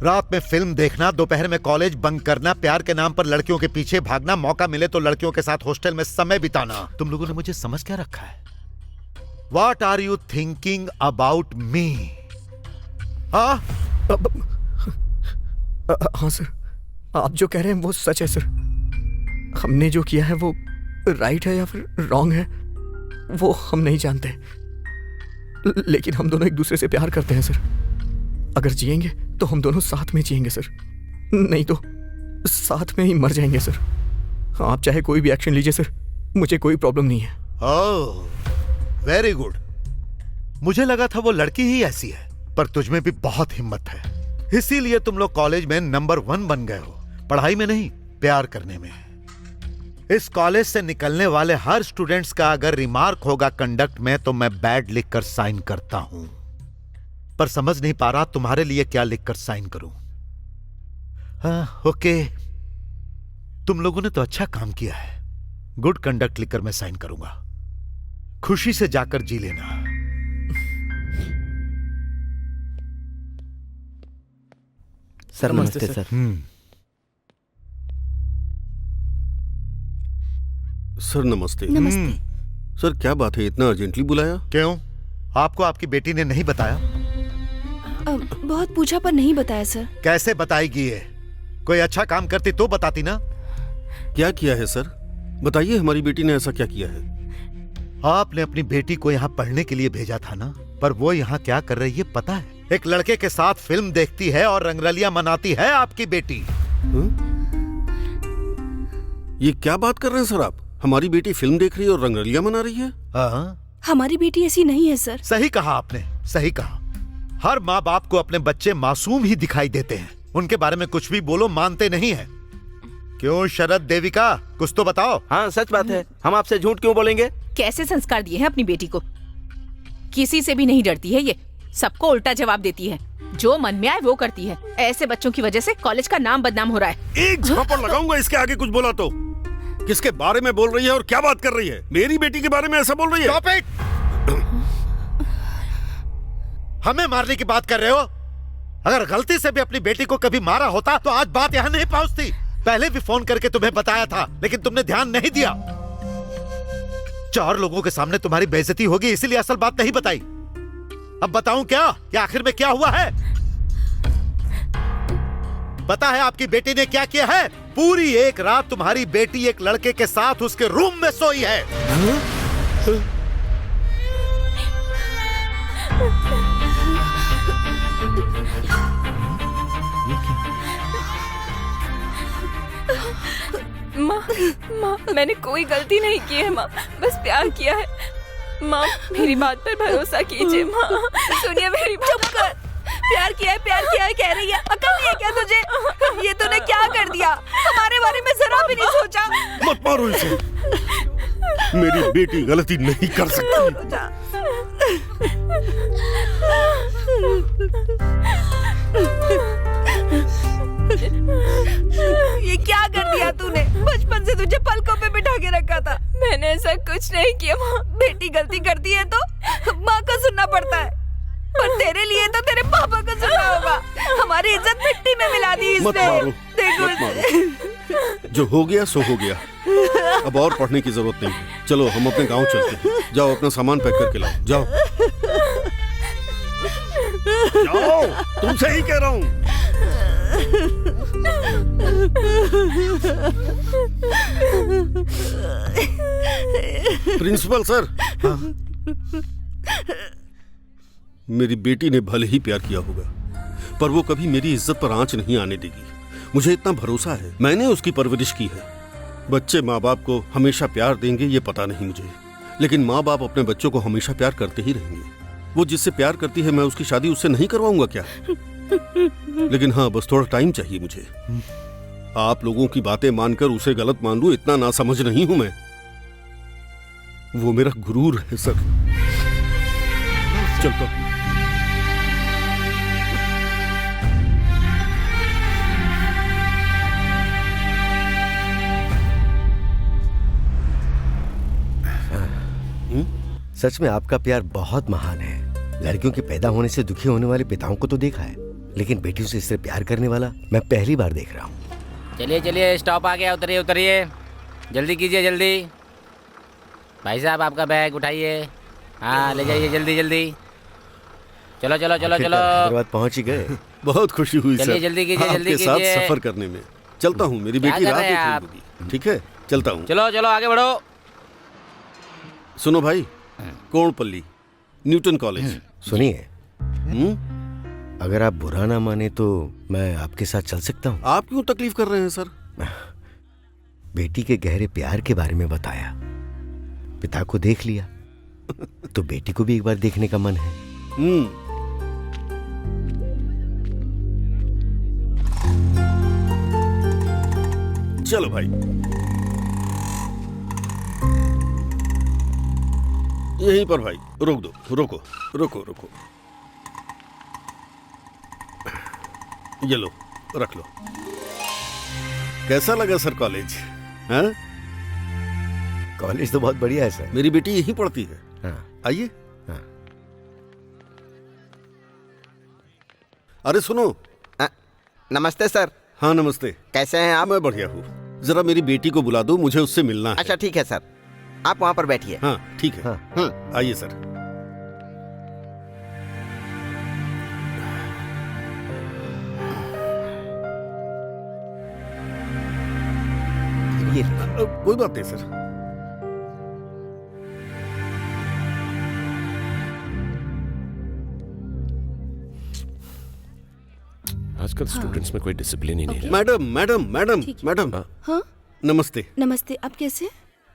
रात में फिल्म देखना, दोपहर में कॉलेज बंक करना, प्यार के नाम पर लड़कियों के पीछे भागना, मौका मिले तो लड़कियों के साथ हॉस्टल में समय बिताना। तुम लोगों ने मुझे समझ क्या रखा है? What are you thinking about me? हाँ? हाँ सर, आप जो कह रहे हैं वो सच है सर। हमने जो किया है वो राइट है या फिर रॉन्ग है वो हम नहीं जानते, लेकिन हम दोनों एक दूसरे से प्यार करते हैं सर। अगर जिएंगे तो हम दोनों साथ में जिएंगे सर, नहीं तो साथ में ही मर जाएंगे सर। आप चाहे कोई भी एक्शन लीजिए सर, मुझे कोई प्रॉब्लम नहीं है। ओह, वेरी गुड। मुझे लगा था वो लड़की ही ऐसी है, पर तुझमें भी बहुत हिम्मत है। इसीलिए तुम लोग कॉलेज में नंबर 1 बन गए हो। पढ़ाई में नहीं, प्यार करने में। इस कॉलेज से निकलने वाले हर स्टूडेंट्स का अगर रिमार्क होगा कंडक्ट में तो मैं बैड लिखकर साइन करता हूं, पर समझ नहीं पा रहा तुम्हारे लिए क्या लिखकर साइन करूं। हाँ, ओके, तुम लोगों ने तो अच्छा काम किया है। गुड कंडक्ट लिखकर मैं साइन करूंगा। खुशी से जाकर जी लेना। सर नमस्ते सर। सर नमस्ते। नमस्ते। सर क्या बात है, इतना अर्जेंटली बुलाया? क्यों, आपको आपकी बेटी ने नहीं बताया? बहुत पूछा पर नहीं बताया सर। कैसे बताएगी ये? कोई अच्छा काम करती तो बताती ना। क्या किया है सर, बताइए। हमारी बेटी ने ऐसा क्या किया है? आपने अपनी बेटी को यहाँ पढ़ने के लिए भेजा था ना, पर वो यहाँ क्या कर रही है पता है? एक लड़के के साथ फिल्म देखती है और रंगरलियां मनाती है आपकी बेटी। ये क्या बात कर रहे हैं सर आप? हमारी बेटी फिल्म देख रही है और रंगरलियां मना रही है? हाँ, हमारी बेटी ऐसी नहीं है सर। सही कहा आपने, सही कहा। हर माँ बाप को अपने बच्चे मासूम ही दिखाई देते हैं। उनके बारे में कुछ भी बोलो मानते नहीं है। क्यों शरद देविका, कुछ तो बताओ। हाँ सच बात है, हम आपसे झूठ क्यों बोलेंगे? कैसे संस्कार दिए हैं अपनी बेटी को? किसी से भी नहीं डरती है ये, सबको उल्टा जवाब देती है, जो मन में आए वो करती है। ऐसे बच्चों की वजह से कॉलेज का नाम बदनाम हो रहा है। एक झापड़ लगाऊंगा इसके आगे कुछ बोला तो। किसके बारे में बोल रही है और क्या बात कर रही है? मेरी बेटी के बारे में ऐसा बोल रही है? Stop it! हमें मारने की बात कर रहे हो? अगर गलती से भी अपनी बेटी को कभी मारा होता तो आज बात यहाँ नहीं पहुंचती। पहले भी फोन करके तुम्हें बताया था, लेकिन तुमने ध्यान नहीं दिया। 4 लोगों के सामने तुम्हारी बेइज्जती होगी, इसीलिए असल बात नहीं बताई। अब बताऊं क्या कि आखिर में क्या हुआ है? पता है आपकी बेटी ने क्या किया है? पूरी एक रात तुम्हारी बेटी एक लड़के के साथ उसके रूम में सोई है। माँ, मैंने कोई गलती नहीं की है माँ, बस प्यार किया है। माँ, मेरी बात पर भरोसा कीजिए माँ, सुनिए मेरी बात। चुप कर। प्यार किया है कह रही है। अकल नहीं है क्या तुझे? ये तूने क्या कर दिया? हमारे बारे में जरा भी नहीं सोचा। मत मारो इसे, मेरी बेटी गलती नहीं कर सकती। से तुझे पलकों पे बिठा के रखा था। मैंने ऐसा कुछ नहीं किया माँ। बेटी गलती करती है तो माँ को सुनना पड़ता है, पर तेरे लिए तो तेरे पापा को सुनना होगा। हमारी इज्जत मिट्टी में मिला दी मत इसने। मारो, देखो मत मारो। जो हो गया सो हो गया, अब और पढ़ने की जरूरत नहीं है। चलो हम अपने गांव चलते हैं। जाओ अपना सामान पैक करके लाओ, जाओ जाओ, तुमसे ही कह रहा हूँ। प्रिंसिपल सर, मेरी बेटी ने भले ही प्यार किया होगा, पर वो कभी मेरी इज्जत पर आंच नहीं आने देगी। मुझे इतना भरोसा है, मैंने उसकी परवरिश की है। बच्चे माँ बाप को हमेशा प्यार देंगे ये पता नहीं मुझे, लेकिन माँ बाप अपने बच्चों को हमेशा प्यार करते ही रहेंगे। वो जिससे प्यार करती है, मैं उसकी शादी उससे नहीं करवाऊंगा क्या? लेकिन हाँ, बस थोड़ा टाइम चाहिए मुझे। आप लोगों की बातें मानकर उसे गलत मान लूं, इतना नासमझ नहीं हूं मैं। वो मेरा गुरूर है सर। चलता हूं। सच में आपका प्यार बहुत महान है। लड़कियों के पैदा होने से दुखी होने वाले पिताओं को तो देखा है, लेकिन बेटियों से इससे प्यार करने वाला मैं पहली बार देख रहा हूँ। चलिए चलिए, स्टॉप आ गया, उतरिए उतरिए, जल्दी कीजिए जल्दी। भाई साहब आपका बैग उठाइए, हाँ ले जाइए जल्दी जल्दी। चलो चलो चलो चलो, हैदराबाद पहुँच ही गए। बहुत खुशी हुई सर, जल्दी कीजिए जल्दी आपके साथ कीजिए। सफर करने में। चलता हूँ, मेरी बेटी रात में खेलेगी। ठीक है, चलता हूँ। चलो चलो आगे बढ़ो। सुनो भाई, कोणपल्ली न्यूटन कॉलेज। सुनिए, अगर आप बुरा ना माने तो मैं आपके साथ चल सकता हूँ। आप क्यों तकलीफ कर रहे हैं सर? बेटी के गहरे प्यार के बारे में बताया, पिता को देख लिया, तो बेटी को भी एक बार देखने का मन है। चलो भाई, यहीं पर भाई, रोक दो, रोको रोको रोको। ये लो, रख लो। कैसा लगा सर कॉलेज? हाँ? कॉलेज तो बहुत बढ़िया है सर। मेरी बेटी यहीं पढ़ती है। हाँ। आइए। हाँ। अरे सुनो। नमस्ते सर। हाँ नमस्ते। कैसे हैं आप? मैं बढ़िया हूँ। जरा मेरी बेटी को बुला दो, मुझे उससे मिलना है। अच्छा ठीक है सर, आप वहाँ पर बैठिए। हाँ ठीक है। हाँ। आइए सर। ये कोई बात नहीं सर। आजकल स्टूडेंट्स में कोई डिसिप्लिन ही नहीं है। Madam madam madam madam. हाँ नमस्ते। नमस्ते, आप कैसे?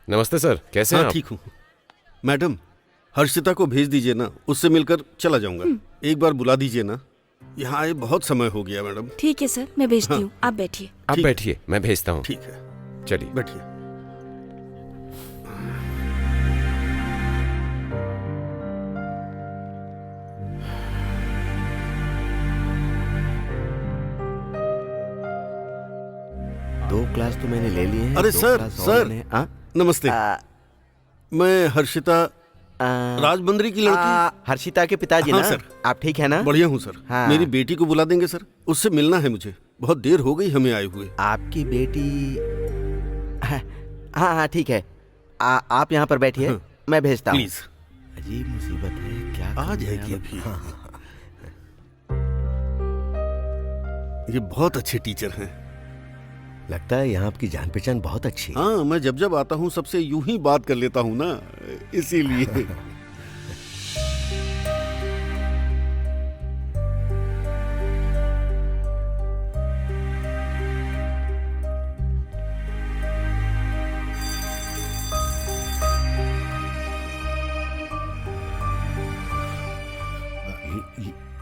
नमस्ते सर, कैसे हैं हाँ आप? ठीक हूँ। मैडम, हर्षिता को भेज दीजिए ना, उससे मिलकर चला जाऊंगा। एक बार बुला दीजिए ना, यहाँ आए बहुत समय हो गया मैडम। ठीक है सर, मैं भेजती हूँ, आप बैठिए। आप बैठिए, मैं भेजता हूँ। ठीक है, चलिए बैठिए। दो क्लास तो मैंने ले लिए हैं। अरे दो सर क्लास और सर, मैंने- नमस्ते। मैं हर्षिता राजबंदरी की लड़की। हर्षिता के पिताजी हाँ ना? सर। आप ठीक है ना? बढ़िया हूँ सर। हाँ। मेरी बेटी को बुला देंगे सर, उससे मिलना है मुझे, बहुत देर हो गई हमें आए हुए। आपकी बेटी? हाँ हाँ ठीक है, आप यहाँ पर बैठिए। हाँ। मैं भेजता हूँ। प्लीज। अजीब मुसीबत है, क्या आ करें जाएगी अब? अभी। हाँ। ये बहुत अच्छे टीचर हैं। लगता है यहाँ आपकी जान पहचान बहुत अच्छी है। हाँ, मैं जब जब आता हूँ सबसे यूं ही बात कर लेता हूँ ना, इसीलिए।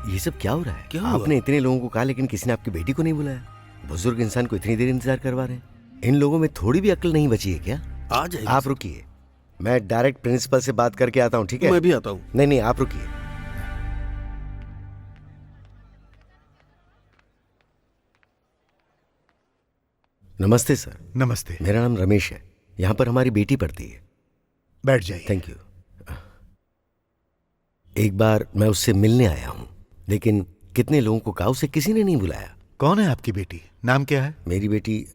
ये सब क्या हो रहा है? क्या हुआ? आपने इतने लोगों को कहा, लेकिन किसी ने आपकी बेटी को नहीं बुलाया। बुजुर्ग इंसान को इतनी देर इंतजार करवा रहे हैं। इन लोगों में थोड़ी भी अक्ल नहीं बची है क्या? आ जाएगी। आप रुकिए, मैं डायरेक्ट प्रिंसिपल से बात करके आता हूँ, ठीक है? मैं भी आता हूँ। नहीं नहीं, आप रुकिए। नमस्ते सर। नमस्ते। मेरा नाम रमेश है, यहाँ पर हमारी बेटी पढ़ती है। बैठ जाइए। Thank you. एक बार मैं उससे मिलने आया हूँ, लेकिन कितने लोगों को कहा, उसे किसी ने नहीं बुलाया। कौन है आपकी बेटी? नाम क्या है? मेरी बेटी,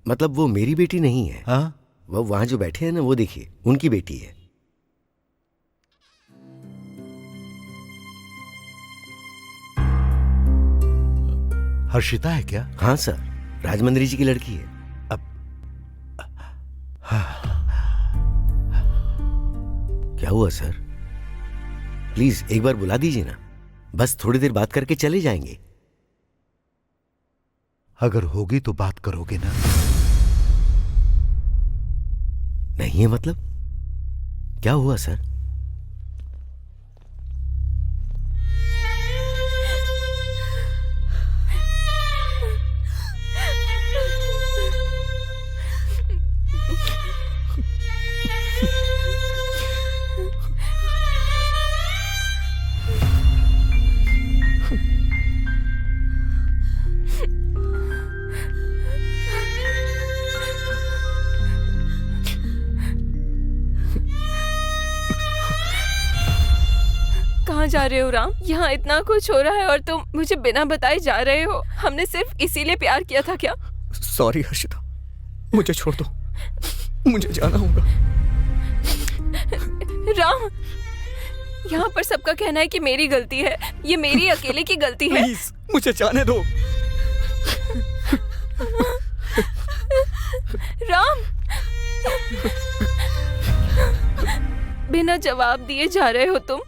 मतलब वो मेरी बेटी नहीं है। हाँ? वो वहां जो बैठे हैं ना, वो देखिए, उनकी बेटी है। हर्षिता है क्या? हाँ सर, राजमंद्री जी की लड़की है। क्या हुआ सर? प्लीज एक बार बुला दीजिए ना, बस थोड़ी देर बात करके चले जाएंगे। अगर होगी तो बात करोगे ना? नहीं है मतलब? क्या हुआ सर? कहाँ जा रहे हो राम? यहाँ इतना कुछ हो रहा है और तुम मुझे बिना बताए जा रहे हो। हमने सिर्फ इसीलिए प्यार किया था क्या? सॉरी हर्षिता, मुझे छोड़ दो, मुझे जाना होगा। राम, यहाँ पर सबका कहना है कि मेरी गलती है, ये मेरी अकेले की गलती है। प्लीज मुझे जाने दो। राम, बिना जवाब दिए जा रहे हो तुम।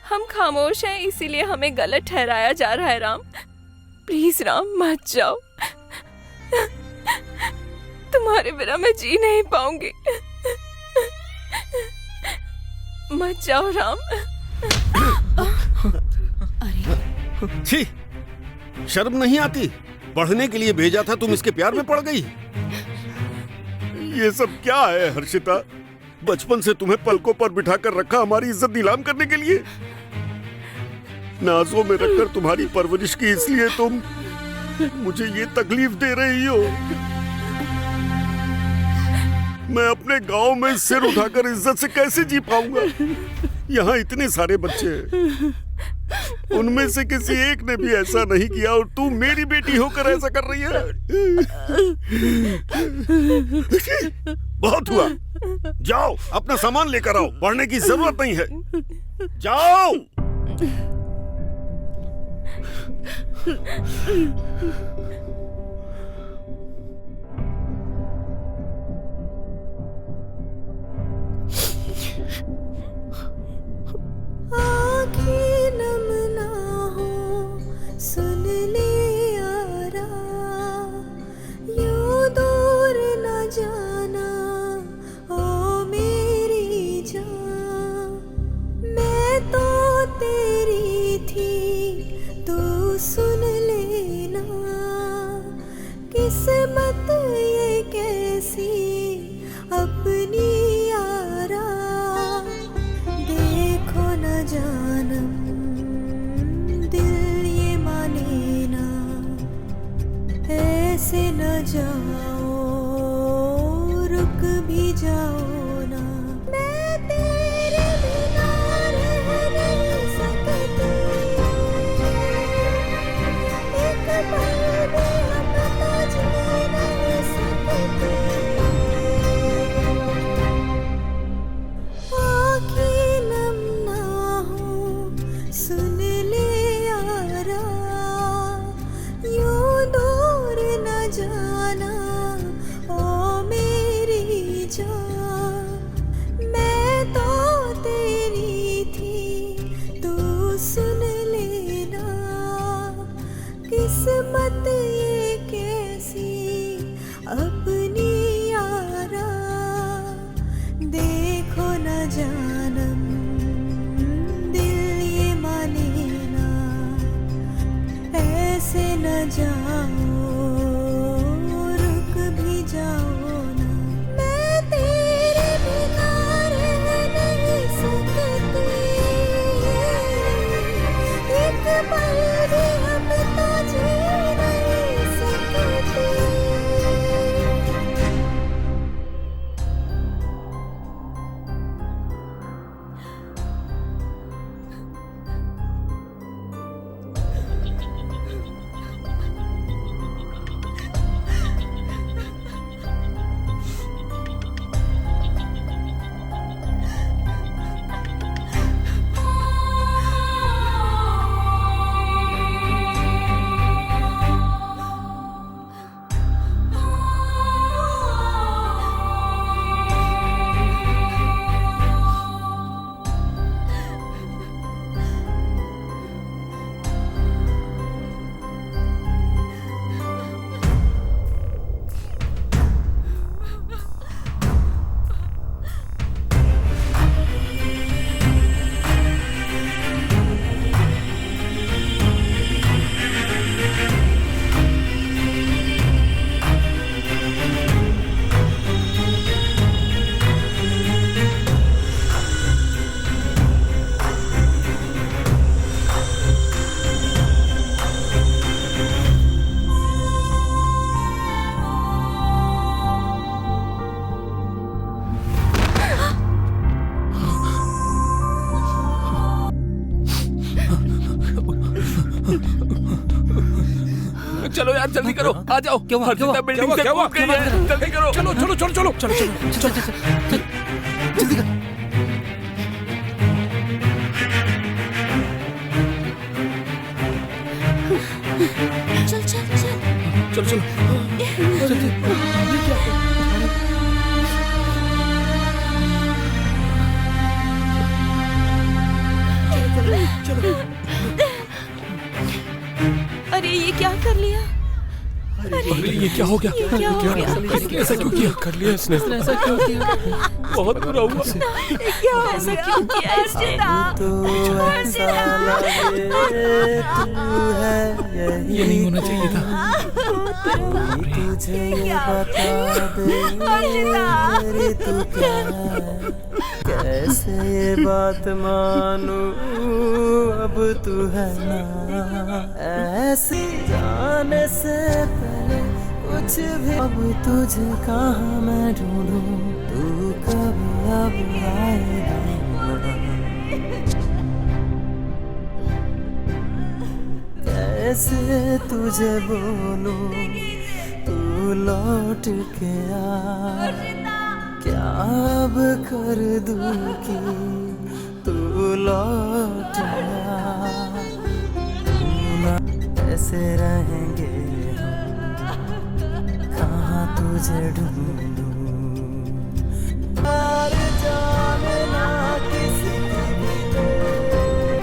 हम खामोश हैं, इसीलिए हमें गलत ठहराया जा रहा है। राम प्लीज, राम मत जाओ, तुम्हारे बिना मैं जी नहीं पाऊंगी। मत जाओ राम। छी, शर्म नहीं आती? पढ़ने के लिए भेजा था, तुम इसके प्यार में पड़ गई। ये सब क्या है हर्षिता? बचपन से तुम्हें पलकों पर बिठाकर रखा हमारी इज्जत नीलाम करने के लिए। नाजों में रखकर तुम्हारी परवरिश की, इसलिए तुम मुझे ये तकलीफ दे रही हो। मैं अपने गांव में सिर उठाकर इज्जत से कैसे जी पाऊंगा? यहाँ इतने सारे बच्चे हैं, उनमें से किसी एक ने भी ऐसा नहीं किया और तू मेरी बेटी होकर ऐसा कर रही है। बहुत हुआ, जाओ अपना सामान लेकर आओ, पढ़ने की जरूरत नहीं है, जाओ। आँखें नम ना हो, सुन ले यारा, यूं दूर न जाना ओ मेरी जान। मैं तो तेरी थी, तू सुन लेना, किस्मत ये कैसी अपनी यारा। देखो न जानम, दिल ये माने ना, ऐसे न जाओ, रुक भी जाओ ना। मैं तेरे बिना रह नहीं सकती, एक पल भी हम तो जी नहीं सकते। आँखें नम ना हो, सुन ले यारा, यूं दूर न जाना ओ मेरी जान। यार, जल्दी करो, आ जाओ। क्या हुआ? हर्षिता बिल्डिंग से कूद गई है, जल्दी करो। चलो चलो चलो चलो चलो चल जल्दी कर। चल चल चल चलो अरे ये क्या कर लिया? अरे ये क्या हो गया? क्या हो गया? ऐसा क्यों किया? कर लिया इसने। ऐसा क्यों किया? बहुत बुरा हुआ। क्या ऐसा क्यों किया ये नहीं होना चाहिए था। तुझे ये बता दे तू क्या, कैसे ये बात मानूं अब तू है ना, ऐसी जाने से पहले कुछ भी। अब तुझे कहाँ मैं ढूंढूं, तू कभी अब आएगा ना, कैसे तुझे बोलूं तू लौट के आ, क्या अब कर दूं कि तू लौट आ, कैसे रहेंगे हम, कहाँ तुझे ढूंढूं, मार जाने ना किसी की भी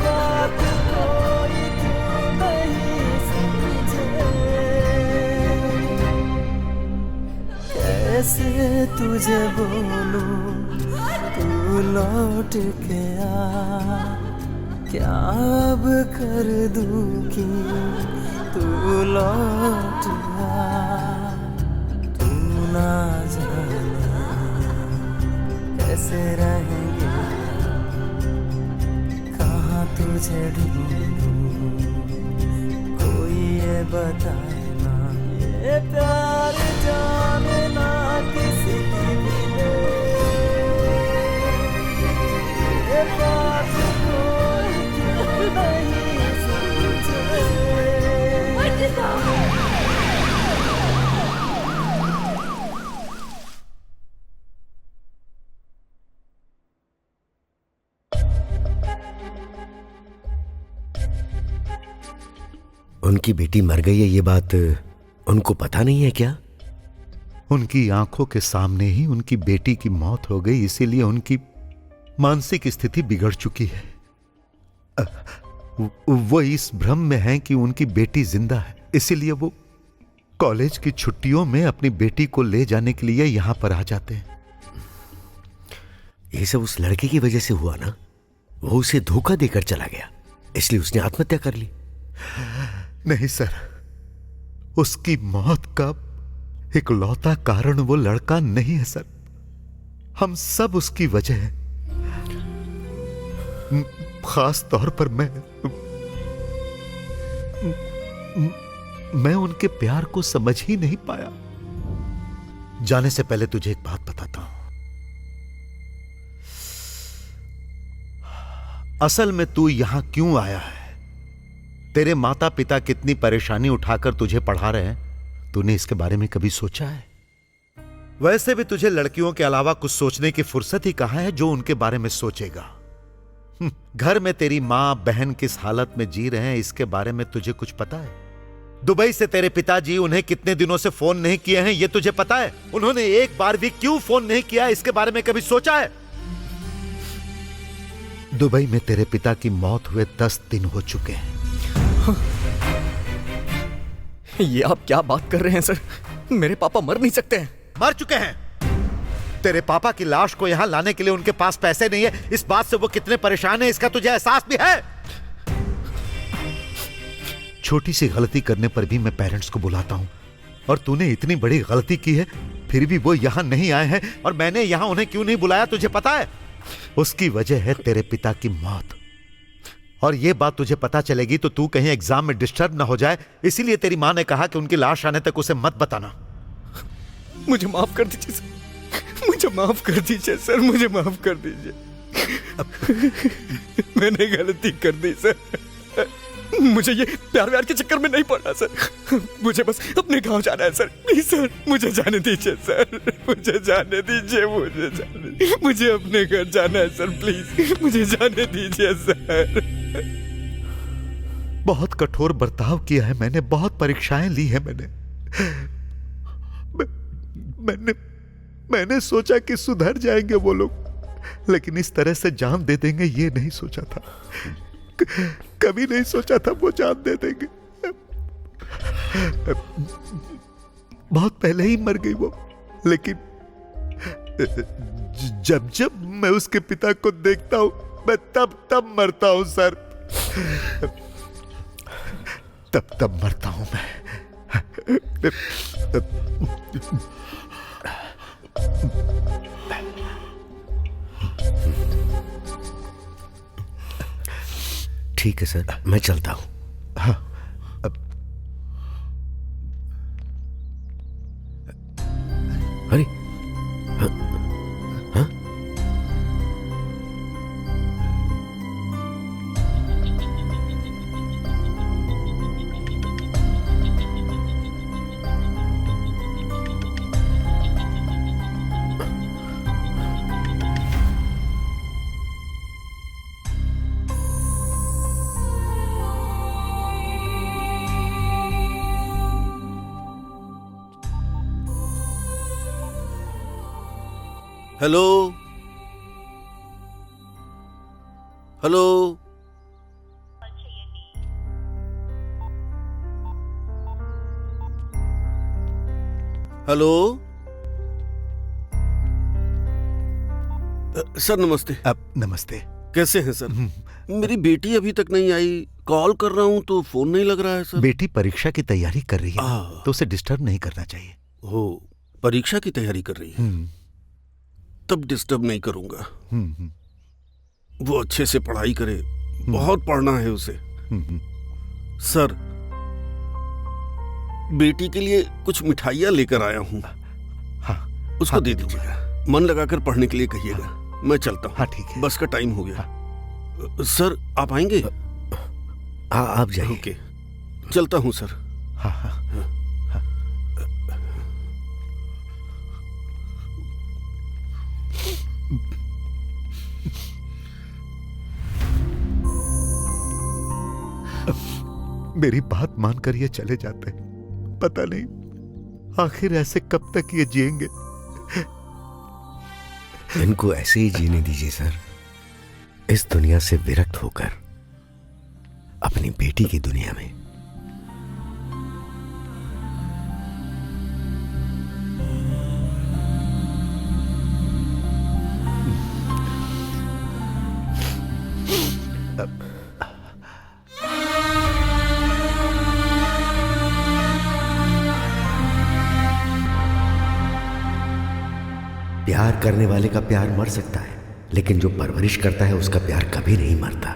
बात, कोई क्यों नहीं समझे, कैसे तुझे बोलूं तू लौट के आ, क्या अब कर दूं कि तू लौट आ, तू ना जाने कैसे रहेंगे, कहाँ तुझे ढूंढूं, कोई ये बताए ना, ये प्यार जाने ना किसी की भी दे, ये बात कोई क्यों नहीं समझे। उनकी बेटी मर गई है, ये बात उनको पता नहीं है क्या? उनकी आंखों के सामने ही उनकी बेटी की मौत हो गई, इसीलिए उनकी मानसिक स्थिति बिगड़ चुकी है। वो इस भ्रम में है कि उनकी बेटी जिंदा है, इसीलिए वो कॉलेज की छुट्टियों में अपनी बेटी को ले जाने के लिए यहां पर आ जाते हैं। ये सब उस लड़के की वजह से हुआ ना, वो उसे धोखा देकर चला गया, इसलिए उसने आत्महत्या कर ली। नहीं सर, उसकी मौत का इकलौता कारण वो लड़का नहीं है सर, हम सब उसकी वजह है। खास तौर पर मैं उनके प्यार को समझ ही नहीं पाया। जाने से पहले तुझे एक बात बताता हूं, असल में तू यहां क्यों आया है, तेरे माता पिता कितनी परेशानी उठाकर तुझे पढ़ा रहे हैं, तूने इसके बारे में कभी सोचा है? वैसे भी तुझे लड़कियों के अलावा कुछ सोचने की फुर्सत ही कहां है जो उनके बारे में सोचेगा। घर में तेरी मां बहन किस हालत में जी रहे हैं, इसके बारे में तुझे कुछ पता है? दुबई से तेरे पिताजी उन्हें कितने दिनों से फोन नहीं किए हैं, यह तुझे पता है? उन्होंने एक बार भी क्यों फोन नहीं किया, इसके बारे में कभी सोचा है? दुबई में तेरे पिता की मौत हुए 10 दिन हो चुके हैं। ये आप क्या बात कर रहे हैं सर? मेरे पापा मर नहीं सकते हैं। मर चुके हैं। तेरे पापा की लाश को यहां लाने के लिए उनके पास पैसे नहीं है, इस बात से वो कितने परेशान हैं इसका तुझे एहसास भी है? छोटी सी गलती करने पर भी मैं पेरेंट्स को बुलाता हूं, और तूने इतनी बड़ी गलती की है फिर भी वो यहां नहीं आए हैं, और मैंने यहां उन्हें क्यों नहीं बुलाया तुझे पता है? उसकी वजह है तेरे पिता की मौत, और ये बात तुझे पता चलेगी तो तू कहीं एग्जाम में डिस्टर्ब ना हो जाए, इसीलिए तेरी मां ने कहा कि उनकी लाश आने तक उसे मत बताना। मुझे माफ कर दीजिए सर, मुझे माफ कर दीजिए सर, मुझे माफ कर दीजिए। मैंने गलती कर दी सर, मुझे ये प्यार व्यार के चक्कर में नहीं पड़ना सर। मुझे बस अपने गांव जाना है सर। प्लीज सर, मुझे जाने दीजिए सर, मुझे जाने दीजिए, मुझे अपने घर जाना है सर। प्लीज मुझे जाने दीजिए सर। बहुत कठोर बर्ताव किया है मैंने, बहुत परीक्षाएं ली है मैंने सोचा कि सुधर जाएंगे वो लोग, लेकिन इस तरह से जान दे देंगे ये नहीं सोचा था। कभी नहीं सोचा था वो जान दे देंगे। बहुत पहले ही मर गई वो, लेकिन जब जब मैं उसके पिता को देखता हूं मैं तब मरता हूं सर। तब मरता हूं मैं। ठीक है सर, मैं चलता हूं। हाँ, अरे हाँ, हाँ? हेलो हेलो, हेलो सर नमस्ते। नमस्ते। कैसे हैं सर? मेरी बेटी अभी तक नहीं आई, कॉल कर रहा हूं तो फोन नहीं लग रहा है सर। बेटी परीक्षा की तैयारी कर रही है तो उसे डिस्टर्ब नहीं करना चाहिए। हो, परीक्षा की तैयारी कर रही है तब डिस्टर्ब नहीं करूंगा। वो अच्छे से पढ़ाई करे, बहुत पढ़ना है उसे। सर, बेटी के लिए कुछ मिठाइयाँ लेकर आया हूँ। हाँ, उसको दे दीजिएगा। मन लगाकर पढ़ने के लिए कहिएगा। मैं चलता हूँ। हाँ ठीक है। बस का टाइम हो गया। सर आप आएंगे? हाँ आप जाइए। ओके, चलता हूँ सर। हाँ हाँ। मेरी बात मानकर ये चले जाते हैं। पता नहीं आखिर ऐसे कब तक ये जिएंगे। इनको ऐसे ही जीने दीजिए सर, इस दुनिया से विरक्त होकर अपनी बेटी की दुनिया में। प्यार करने वाले का प्यार मर सकता है, लेकिन जो परवरिश करता है उसका प्यार कभी नहीं मरता।